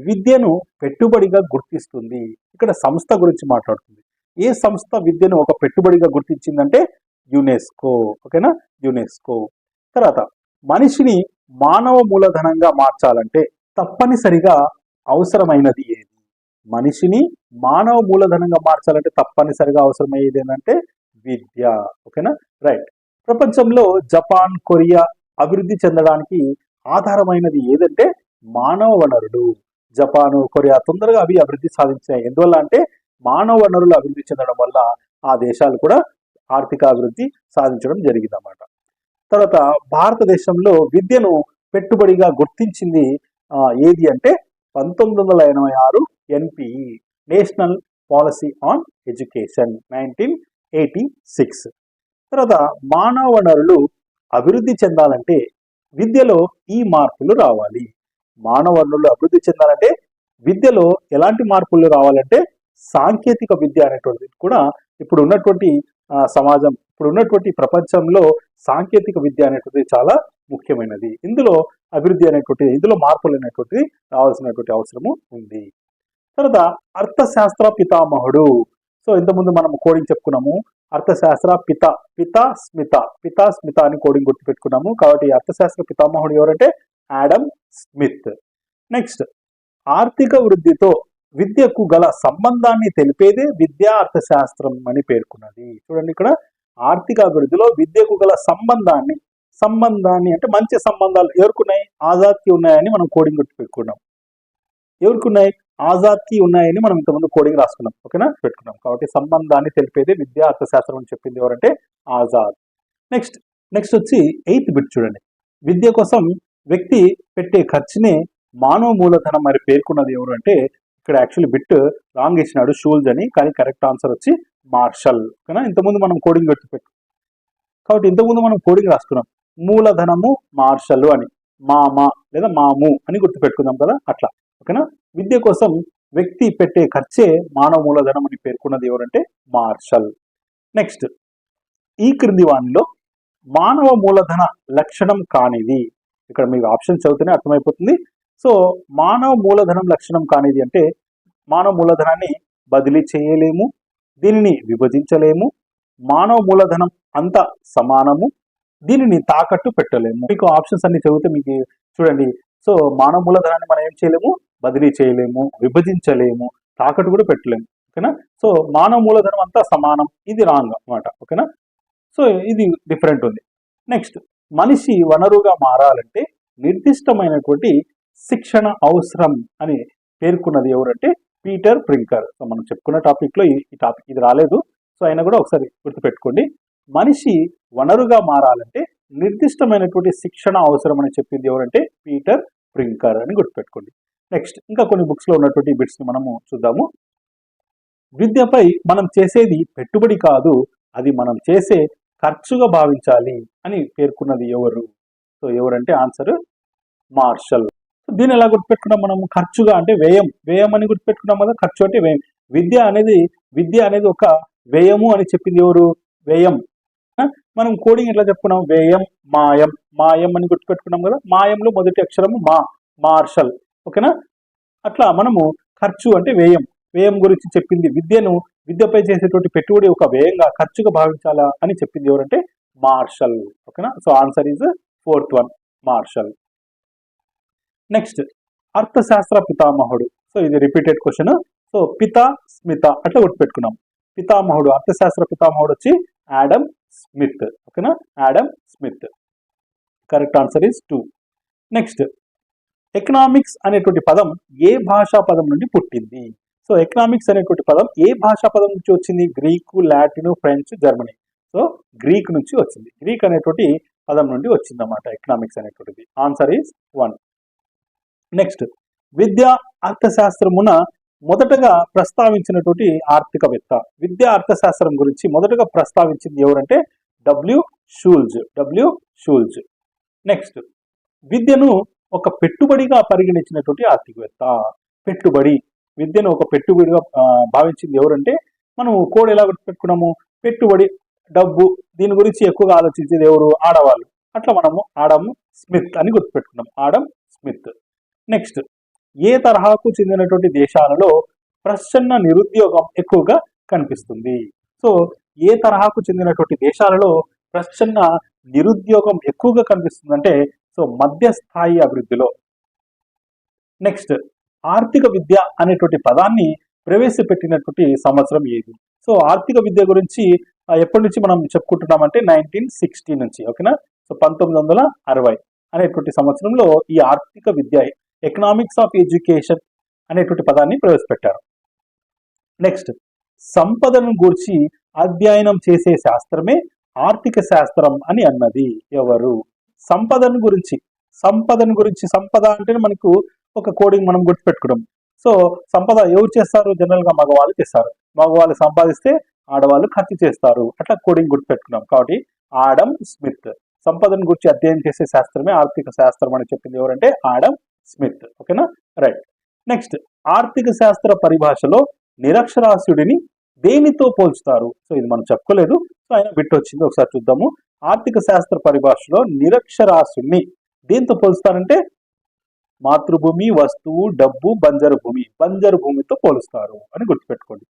S1: విద్యను పెట్టుబడిగా గుర్తిస్తుంది? ఇక్కడ సంస్థ గురించి మాట్లాడుతుంది. ఏ సంస్థ విద్యను ఒక పెట్టుబడిగా గుర్తించిందంటే యునెస్కో. ఓకేనా? యునెస్కో. తర్వాత మనిషిని మానవ మూలధనంగా మార్చాలంటే తప్పనిసరిగా అవసరమైనది ఏది? మనిషిని మానవ మూలధనంగా మార్చాలంటే తప్పనిసరిగా అవసరమయ్యేది ఏంటంటే విద్య. ఓకేనా? రైట్. ప్రపంచంలో జపాన్, కొరియా అభివృద్ధి చెందడానికి ఆధారమైనది ఏదంటే మానవ వనరులు. జపాను, కొరియా తొందరగా అభివృద్ధి సాధించాయి. ఎందువల్ల అంటే మానవ వనరులు అభివృద్ధి చెందడం వల్ల ఆ దేశాలు కూడా ఆర్థిక అభివృద్ధి సాధించడం జరిగిందన్నమాట. తర్వాత భారతదేశంలో విద్యను పెట్టుబడిగా గుర్తించింది ఏది అంటే 1986 NPE, national policy on education, 1986. తర్వాత మానవ వనరులు అభివృద్ధి చెందాలంటే విద్యలో ఈ మార్పులు రావాలి. మానవ వనరులు అభివృద్ధి చెందాలంటే విద్యలో ఎలాంటి మార్పులు రావాలంటే సాంకేతిక విద్య అనేటువంటిది కూడా ఇప్పుడు ఉన్నటువంటి సమాజం, ఇప్పుడు ఉన్నటువంటి ప్రపంచంలో సాంకేతిక విద్య అనేటువంటిది చాలా ముఖ్యమైనది. ఇందులో అభివృద్ధి అనేటువంటిది, ఇందులో మార్పులు అనేటువంటిది రావాల్సినటువంటి అవసరము ఉంది. తర్వాత అర్థశాస్త్ర పితామహుడు. సో ఇంతకుముందు మనం కోడింగ్ చెప్పుకున్నాము. అర్థశాస్త్ర పితా స్మిత అని కోడింగ్ గుర్తుపెట్టుకున్నాము. కాబట్టి అర్థశాస్త్ర పితామహుడు ఎవరంటే ఆడమ్ స్మిత్. నెక్స్ట్, ఆర్థిక వృద్ధితో విద్యకు గల సంబంధాన్ని తెలిపేదే విద్యా అర్థశాస్త్రం అని పేర్కొన్నది. చూడండి, ఇక్కడ ఆర్థిక అభివృద్ధిలో విద్యకు గల సంబంధాన్ని అంటే మంచి సంబంధాలు ఎవరికున్నాయి? ఆజాద్కి ఉన్నాయని మనం కోడింగ్ గుర్తుపెట్టుకున్నాం. ఎవరికున్నాయి? ఆజాద్కి ఉన్నాయని మనం ఇంతకుముందు కోడింగ్ రాసుకున్నాం. ఓకేనా? పెట్టుకున్నాం. కాబట్టి సంబంధాన్ని తెలిపేదే విద్యా అర్థశాస్త్రం అని చెప్పింది ఎవరంటే ఆజాద్. నెక్స్ట్ వచ్చి 8th బిట్ చూడండి. విద్య కోసం వ్యక్తి పెట్టే ఖర్చునే మానవ మూలధనం మరి పేర్కొన్నది ఎవరు అంటే ఇక్కడ యాక్చువల్లీ బిట్ రాంగ్ ఇచ్చినాడు, షూల్జ్ అని. కానీ కరెక్ట్ ఆన్సర్ వచ్చి మార్షల్. ఓకేనా? ఇంతకుముందు మనం కోడింగ్ గుర్తుపెట్టు, కాబట్టి ఇంతకుముందు మనం కోడింగ్ రాసుకున్నాం. మూలధనము మార్షల్ అని, మామ లేదా మాము అని గుర్తుపెట్టుకుందాం కదా, అట్లా. ఓకేనా? విద్య కోసం వ్యక్తి పెట్టే ఖర్చే మానవ మూలధనం అని పేర్కొన్నది ఎవరంటే మార్షల్. నెక్స్ట్, ఈ క్రింది వానిలో మానవ మూలధన లక్షణం కానిది. ఇక్కడ మీకు ఆప్షన్ చదివితేనే అర్థమైపోతుంది. సో మానవ మూలధనం లక్షణం కానిది అంటే మానవ మూలధనాన్ని బదిలీ చేయలేము, దీనిని విభజించలేము, మానవ మూలధనం అంత సమానము, దీనిని తాకట్టు పెట్టలేము. మీకు ఆప్షన్స్ అన్ని చదివితే మీకు చూడండి. సో మానవ మూలధనాన్ని మనం ఏం చేయలేము? బదిలీ చేయలేము, విభజించలేము, తాకట్టు కూడా పెట్టలేము. ఓకేనా? సో మానవ మూలధనం అంతా సమానం, ఇది రాంగ్ అన్నమాట. ఓకేనా? సో ఇది డిఫరెంట్ ఉంది. నెక్స్ట్, మనిషి వనరుగా మారాలంటే నిర్దిష్టమైనటువంటి శిక్షణ అవసరం అని పేర్కొన్నది ఎవరంటే పీటర్ ప్రింకర్. సో మనం చెప్పుకున్న టాపిక్లో ఈ టాపిక్ ఇది రాలేదు. సో అయినా కూడా ఒకసారి గుర్తుపెట్టుకోండి. మనిషి వనరుగా మారాలంటే నిర్దిష్టమైనటువంటి శిక్షణ అవసరం అని చెప్పింది ఎవరంటే పీటర్ ప్రింకర్ అని గుర్తుపెట్టుకోండి. నెక్స్ట్, ఇంకా కొన్ని బుక్స్లో ఉన్నటువంటి బిట్స్ని మనము చూద్దాము. విద్యపై మనం చేసేది పెట్టుబడి కాదు, అది మనం చేసే ఖర్చుగా భావించాలి అని పేర్కొన్నది ఎవరు? సో ఎవరంటే ఆన్సర్ మార్షల్. దీన్ని ఎలా గుర్తుపెట్టుకున్నాం మనం? ఖర్చుగా అంటే వ్యయం అని గుర్తుపెట్టుకున్నాం కదా. ఖర్చు అంటే వ్యయం. విద్య అనేది ఒక వ్యయము అని చెప్పింది ఎవరు? వ్యయం. మనం కోడింగ్ ఎట్లా చెప్పుకున్నాం? వ్యయం, మాయం అని గుర్తుపెట్టుకున్నాం కదా. మాయంలో మొదటి అక్షరము మార్షల్. ఓకేనా? అట్లా మనము ఖర్చు అంటే వ్యయం గురించి చెప్పింది. విద్యపై చేసేటువంటి పెట్టుబడి ఒక వ్యయంగా, ఖర్చుగా భావించాలా అని చెప్పింది ఎవరంటే మార్షల్. ఓకేనా? So answer is 4th one, Marshall. Next, అర్థశాస్త్ర పితామహుడు. సో ఇది రిపీటెడ్ క్వశ్చన్. సో స్మిత అట్లా గుర్తుపెట్టుకున్నాం. పితామహుడు, అర్థశాస్త్ర పితామహుడు వచ్చి ఆడమ్ స్మిత్. ఓకేనా? Adam Smith. Correct answer is 2. Next, economics అనేటువంటి పదం ఏ భాషా పదం నుండి పుట్టింది? సో ఎకనామిక్స్ అనేటువంటి పదం ఏ భాషా పదం నుంచి వచ్చింది? Greek, Latin, French, Germany. So Greek నుంచి వచ్చింది. గ్రీక్ అనేటువంటి పదం నుండి వచ్చింది అన్నమాట ఎకనామిక్స్ అనేటువంటిది. Answer is 1. నెక్స్ట్, విద్యా అర్థశాస్త్రమున మొదటగా ప్రస్తావించినటువంటి ఆర్థికవేత్త. విద్యా అర్థశాస్త్రం గురించి మొదటగా ప్రస్తావించింది ఎవరంటే డబ్ల్యూ షూల్జ్. నెక్స్ట్, విద్యను ఒక పెట్టుబడిగా పరిగణించినటువంటి ఆర్థికవేత్త. పెట్టుబడి. విద్యను ఒక పెట్టుబడిగా భావించింది ఎవరంటే మనం కోడ్ ఎలా గుర్తుపెట్టుకున్నాము, పెట్టుబడి, డబ్బు, దీని గురించి ఎక్కువగా ఆలోచించేది ఎవరు, ఆడవాళ్ళు. అట్లా మనము ఆడమ్ స్మిత్ అని గుర్తుపెట్టుకున్నాం, ఆడమ్ స్మిత్. నెక్స్ట్, ఏ తరహాకు చెందినటువంటి దేశాలలో ప్రచ్ఛన్న నిరుద్యోగం ఎక్కువగా కనిపిస్తుంది? సో ఏ తరహాకు చెందినటువంటి దేశాలలో ప్రచ్ఛన్న నిరుద్యోగం ఎక్కువగా కనిపిస్తుందంటే సో మధ్యస్థాయి అభివృద్ధిలో. నెక్స్ట్, ఆర్థిక విద్య అనేటువంటి పదాన్ని ప్రవేశపెట్టినటువంటి సంవత్సరం ఏది? సో ఆర్థిక విద్య గురించి ఎప్పటి నుంచి మనం చెప్పుకుంటున్నామంటే 1960 నుంచి, ఓకేనా. సో 1960 అనేటువంటి సంవత్సరంలో ఈ ఆర్థిక విద్య, ఎకనామిక్స్ ఆఫ్ ఎడ్యుకేషన్ అనేటువంటి పదాన్ని ప్రవేశపెట్టారు. నెక్స్ట్, సంపదను గూర్చి అధ్యయనం చేసే శాస్త్రమే ఆర్థిక శాస్త్రం అని అన్నది ఎవరు? సంపదను గురించి, సంపద అంటే మనకు ఒక కోడింగ్ మనం గుర్తుపెట్టుకోవడం. సో సంపద ఎవరు చేస్తారు? జనరల్ గా మగవాళ్ళు చేస్తారు. మగవాళ్ళు సంపాదిస్తే ఆడవాళ్ళు ఖర్చు చేస్తారు. అట్లా కోడింగ్ గుర్తుపెట్టుకున్నాం. కాబట్టి ఆడమ్ స్మిత్, సంపదను గురించి అధ్యయనం చేసే శాస్త్రమే ఆర్థిక శాస్త్రం అని చెప్పింది ఎవరంటే ఆడమ్ స్మిత్, ఓకేనా. రైట్. నెక్స్ట్, ఆర్థిక శాస్త్ర పరిభాషలో నిరక్షరాస్యుడిని దేనితో పోల్చుతారు? సో ఇది మనం చెప్పుకోలేదు, సో ఆయన బిట్ వచ్చింది, ఒకసారి చూద్దాము. ఆర్థిక శాస్త్ర పరిభాషలో నిరక్షరాస్యుడిని దేంతో పోలుస్తారంటే మాతృభూమి, వస్తువు, డబ్బు, బంజరు భూమితో పోలుస్తారు అని గుర్తుపెట్టుకోండి.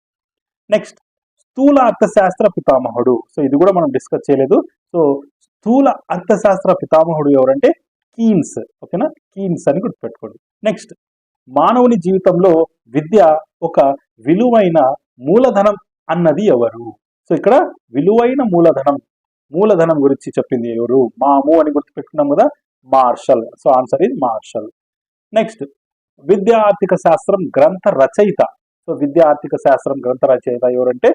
S1: నెక్స్ట్, స్థూల అర్థశాస్త్ర పితామహుడు. సో ఇది కూడా మనం డిస్కస్ చేయలేదు. సో స్థూల అర్థశాస్త్ర పితామహుడు ఎవరంటే కీన్స్, ఓకేనా, కీన్స్ అని గుర్తుపెట్టుకోండి. నెక్స్ట్, మానవుని జీవితంలో విద్య ఒక విలువైన మూలధనం అన్నది ఎవరు? సో ఇక్కడ విలువైన మూలధనం గురించి చెప్పింది ఎవరు? మాము అని గుర్తుపెట్టుకున్నాం కదా, Marshall. So answer is Marshall. Next, విద్యా ఆర్థిక శాస్త్రం గ్రంథ రచయిత. సో విద్యా ఆర్థిక శాస్త్రం గ్రంథ రచయిత ఎవరంటే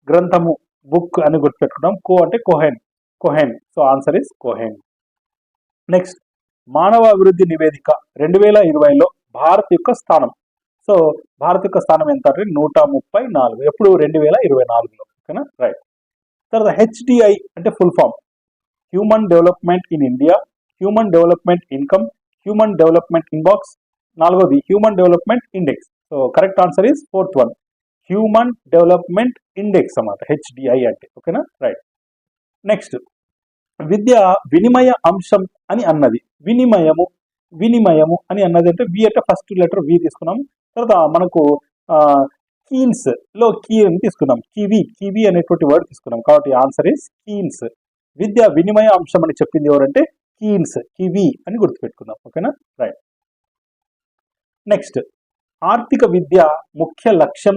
S1: గ్రంథము, బుక్ అని గుర్తుపెట్టుకున్నాం. అంటే Cohen. So answer is Cohen. Next, మానవ అభివృద్ధి నివేదిక 2020లో భారత్ యొక్క స్థానం. సో భారత్ యొక్క స్థానం ఎంత అంటే 134. ఎప్పుడు? 2024లో, ఓకేనా. రైట్. తర్వాత HDI అంటే full form, human development in India, human development income, human development inbox. నాలుగోది human development index. So correct answer is 4th one, human development index అన్నమాట HDI అంటే, ఓకేనా. రైట్. నెక్స్ట్, విద్య వినిమయ అంశం అని అన్నది. వినిమయము అని అన్నది అంటే వి అంటే ఫస్ట్ లెటర్ వి తీసుకున్నాం. తర్వాత మనకు కీన్స్ లో కీ అని తీసుకున్నాం, కివి అనేటువంటి వర్డ్ తీసుకున్నాం. కాబట్టి ఆన్సర్ ఈస్ కీన్స్. విద్య వినిమయ అంశం అని చెప్పింది ఎవరంటే కీన్స్, కివి అని గుర్తుపెట్టుకుందాం, ఓకేనా. రైట్. నెక్స్ట్, ఆర్థిక విద్య ముఖ్య లక్ష్యం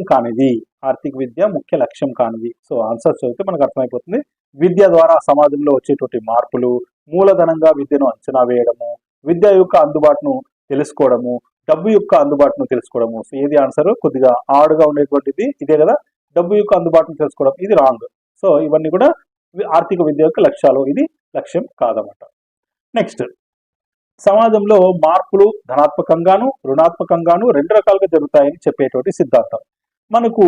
S1: కానిది. సో ఆన్సర్ చదివితే మనకు అర్థమైపోతుంది. విద్య ద్వారా సమాజంలో వచ్చేటువంటి మార్పులు, మూలధనంగా విద్యను అంచనా వేయడము, విద్య యొక్క అందుబాటును తెలుసుకోవడము, డబ్బు యొక్క అందుబాటును తెలుసుకోవడము. సో ఏది ఆన్సర్? కొద్దిగా ఆడుగా ఉండేటువంటిది ఇదే కదా, డబ్బు యొక్క అందుబాటును తెలుసుకోవడం. ఇది రాంగ్. సో ఇవన్నీ కూడా ఆర్థిక విద్య యొక్క లక్ష్యాలు, ఇది లక్ష్యం కాదన్నమాట. నెక్స్ట్, సమాజంలో మార్పులు ధనాత్మకంగాను రుణాత్మకంగాను రెండు రకాలుగా జరుగుతాయని చెప్పేటువంటి సిద్ధాంతం. మనకు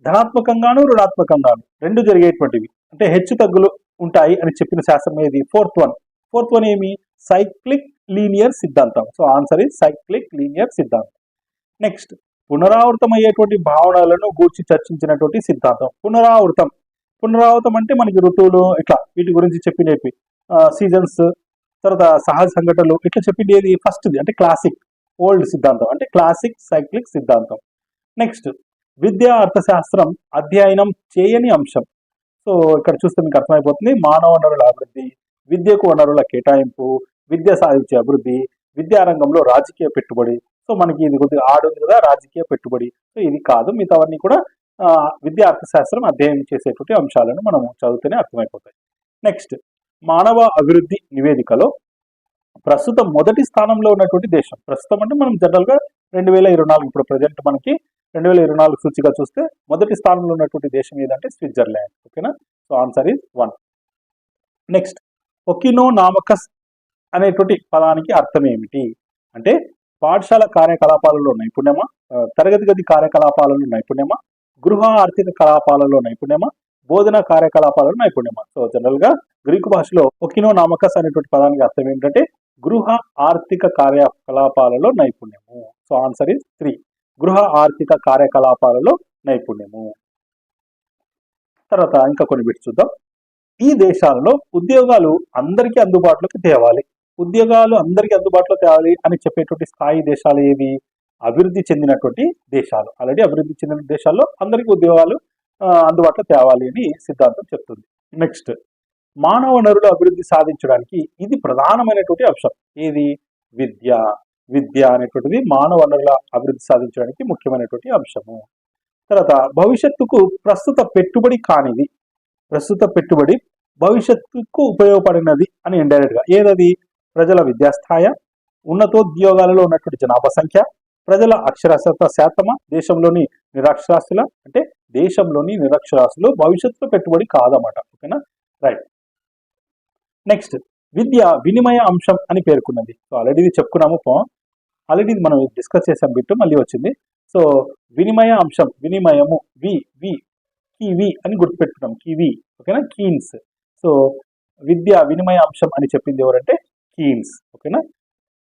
S1: ధనాత్మకంగాను రుణాత్మకంగాను రెండు జరిగేటువంటివి, అంటే హెచ్చు తగ్గులు ఉంటాయి అని చెప్పిన శాస్త్రం ఏది? 4th వన్ ఏమి? సైక్లిక్ లీనియర్ సిద్ధాంతం. So answer is cyclic linear సిద్ధాంతం. నెక్స్ట్, పునరావృతమయ్యేటువంటి భావనలను గూర్చి చర్చించినటువంటి సిద్ధాంతం. పునరావృతం అంటే మనకి ఋతువులు, ఇట్లా వీటి గురించి చెప్పినవి, సీజన్స్, తర్వాత సహజ సంఘటనలు, ఇట్లా చెప్పింది ఏది? ఫస్ట్ది అంటే క్లాసిక్ ఓల్డ్ సిద్ధాంతం, అంటే క్లాసిక్ సైక్లిక్ సిద్ధాంతం. నెక్స్ట్, విద్యా అర్థశాస్త్రం అధ్యయనం చేయని అంశం. సో ఇక్కడ చూస్తే మీకు అర్థమైపోతుంది. మానవ వనరుల అభివృద్ధి, విద్యకు వనరుల కేటాయింపు, విద్య సాధించే అభివృద్ధి, విద్యారంగంలో రాజకీయ పెట్టుబడి. సో మనకి ఇది కొద్దిగా ఆడుంది కదా, రాజకీయ పెట్టుబడి. సో ఇది కాదు, మిగతావన్నీ కూడా విద్యా అర్థశాస్త్రం అధ్యయనం చేసేటువంటి అంశాలను మనం చదివితేనే అర్థమైపోతాయి. నెక్స్ట్, మానవ అభివృద్ధి నివేదికలో ప్రస్తుతం మొదటి స్థానంలో ఉన్నటువంటి దేశం. ప్రస్తుతం అంటే మనం జనరల్గా 2024, ఇప్పుడు ప్రజెంట్ మనకి 2024 సూచిగా చూస్తే మొదటి స్థానంలో ఉన్నటువంటి దేశం ఏదంటే స్విట్జర్లాండ్, ఓకేనా. So answer is 1. నెక్స్ట్, ఒకినో నామకస్ అనేటువంటి పదానికి అర్థం ఏమిటి అంటే పాఠశాల కార్యకలాపాలలో నైపుణ్యమా, తరగతి గది కార్యకలాపాలలో నైపుణ్యమా, గృహ ఆర్థిక కలాపాలలో నైపుణ్యమా, బోధన కార్యకలాపాలలో నైపుణ్యమా. సో జనరల్ గా గ్రీకు భాషలో ఒకినో నామకస్ అనేటువంటి పదానికి అర్థం ఏంటంటే గృహ ఆర్థిక కార్యకలాపాలలో నైపుణ్యము. So answer is 3. గృహ ఆర్థిక కార్యకలాపాలలో నైపుణ్యము. తర్వాత ఇంకా కొన్ని బిట్స్ చూద్దాం. ఈ దేశాలలో ఉద్యోగాలు అందరికీ అందుబాటులోకి తేవాలి. ఉద్యోగాలు అందరికీ అందుబాటులో తేవాలి అని చెప్పేటువంటి స్థాయి దేశాలు ఏవి? అభివృద్ధి చెందినటువంటి దేశాలు. ఆల్రెడీ అభివృద్ధి చెందిన దేశాల్లో అందరికీ ఉద్యోగాలు అందుబాటులో తేవాలి అని సిద్ధాంతం చెప్తుంది. నెక్స్ట్, మానవ వనరుల అభివృద్ధి సాధించడానికి ఇది ప్రధానమైనటువంటి అంశం. ఏది? విద్య. విద్య అనేటువంటిది మానవ వనరుల అభివృద్ధి సాధించడానికి ముఖ్యమైనటువంటి అంశము. తర్వాత భవిష్యత్తుకు ప్రస్తుత పెట్టుబడి కానిది. ప్రస్తుత పెట్టుబడి భవిష్యత్తుకు ఉపయోగపడినది అని ఇండైరెక్ట్ గా. ఏదది? ప్రజల విద్యాస్థాయి, ఉన్నతోద్యోగాలలో ఉన్నటువంటి జనాభా సంఖ్య, ప్రజల అక్షరాస్యత శాతమా, దేశంలోని నిరక్షరాస్యుల. అంటే దేశంలోని నిరక్షరాస్యులు భవిష్యత్తులో పెట్టుబడి కాదన్నమాట. ఓకేనా? రైట్. నెక్స్ట్, విద్య వినిమయ అంశం అని పేర్కొన్నది. సో ఆల్రెడీ ఇది చెప్పుకున్నాము. ఆల్రెడీ మనం డిస్కస్ చేసాం బిట్టు, మళ్ళీ వచ్చింది. సో వినిమయ అంశం, వినిమయము, కివి అని గుర్తుపెట్టుకున్నాం. కివి. ఓకేనా? కీన్స్. సో విద్య వినిమయ అంశం అని చెప్పింది ఎవరంటే కీన్స్. ఓకేనా?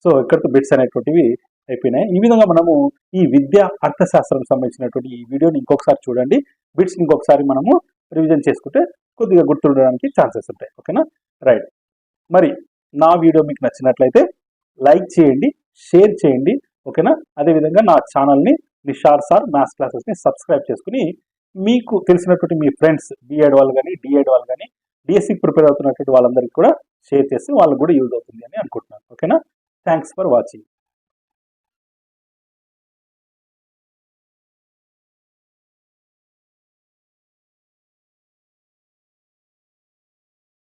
S1: సో ఇక్కడతో బిట్స్ అనేటువంటివి అయిపోయినాయి. ఈ విధంగా మనము ఈ విద్యా అర్థశాస్త్రం సంబంధించినటువంటి ఈ వీడియోని ఇంకొకసారి చూడండి. బిట్స్ ఇంకొకసారి మనము రివిజన్ చేసుకుంటే కొద్దిగా గుర్తుండడానికి ఛాన్సెస్ ఉంటాయి. ఓకేనా? రైట్. మరి నా వీడియో మీకు నచ్చినట్లయితే లైక్ చేయండి, షేర్ చేయండి. ఓకేనా? అదేవిధంగా నా ఛానల్ని నిషార్ సార్ మ్యాథ్స్ క్లాసెస్ని సబ్స్క్రైబ్ చేసుకుని మీకు తెలిసినటువంటి మీ ఫ్రెండ్స్ బీఎడ్ వాళ్ళు కానీ డిఎడ్ వాళ్ళు కానీ డిఎస్సి ప్రిపేర్ అవుతున్నటువంటి వాళ్ళందరికీ కూడా షేర్ చేసి వాళ్ళకు కూడా యూజ్ అవుతుంది అని అనుకుంటున్నాను. ఓకేనా? Thanks for watching.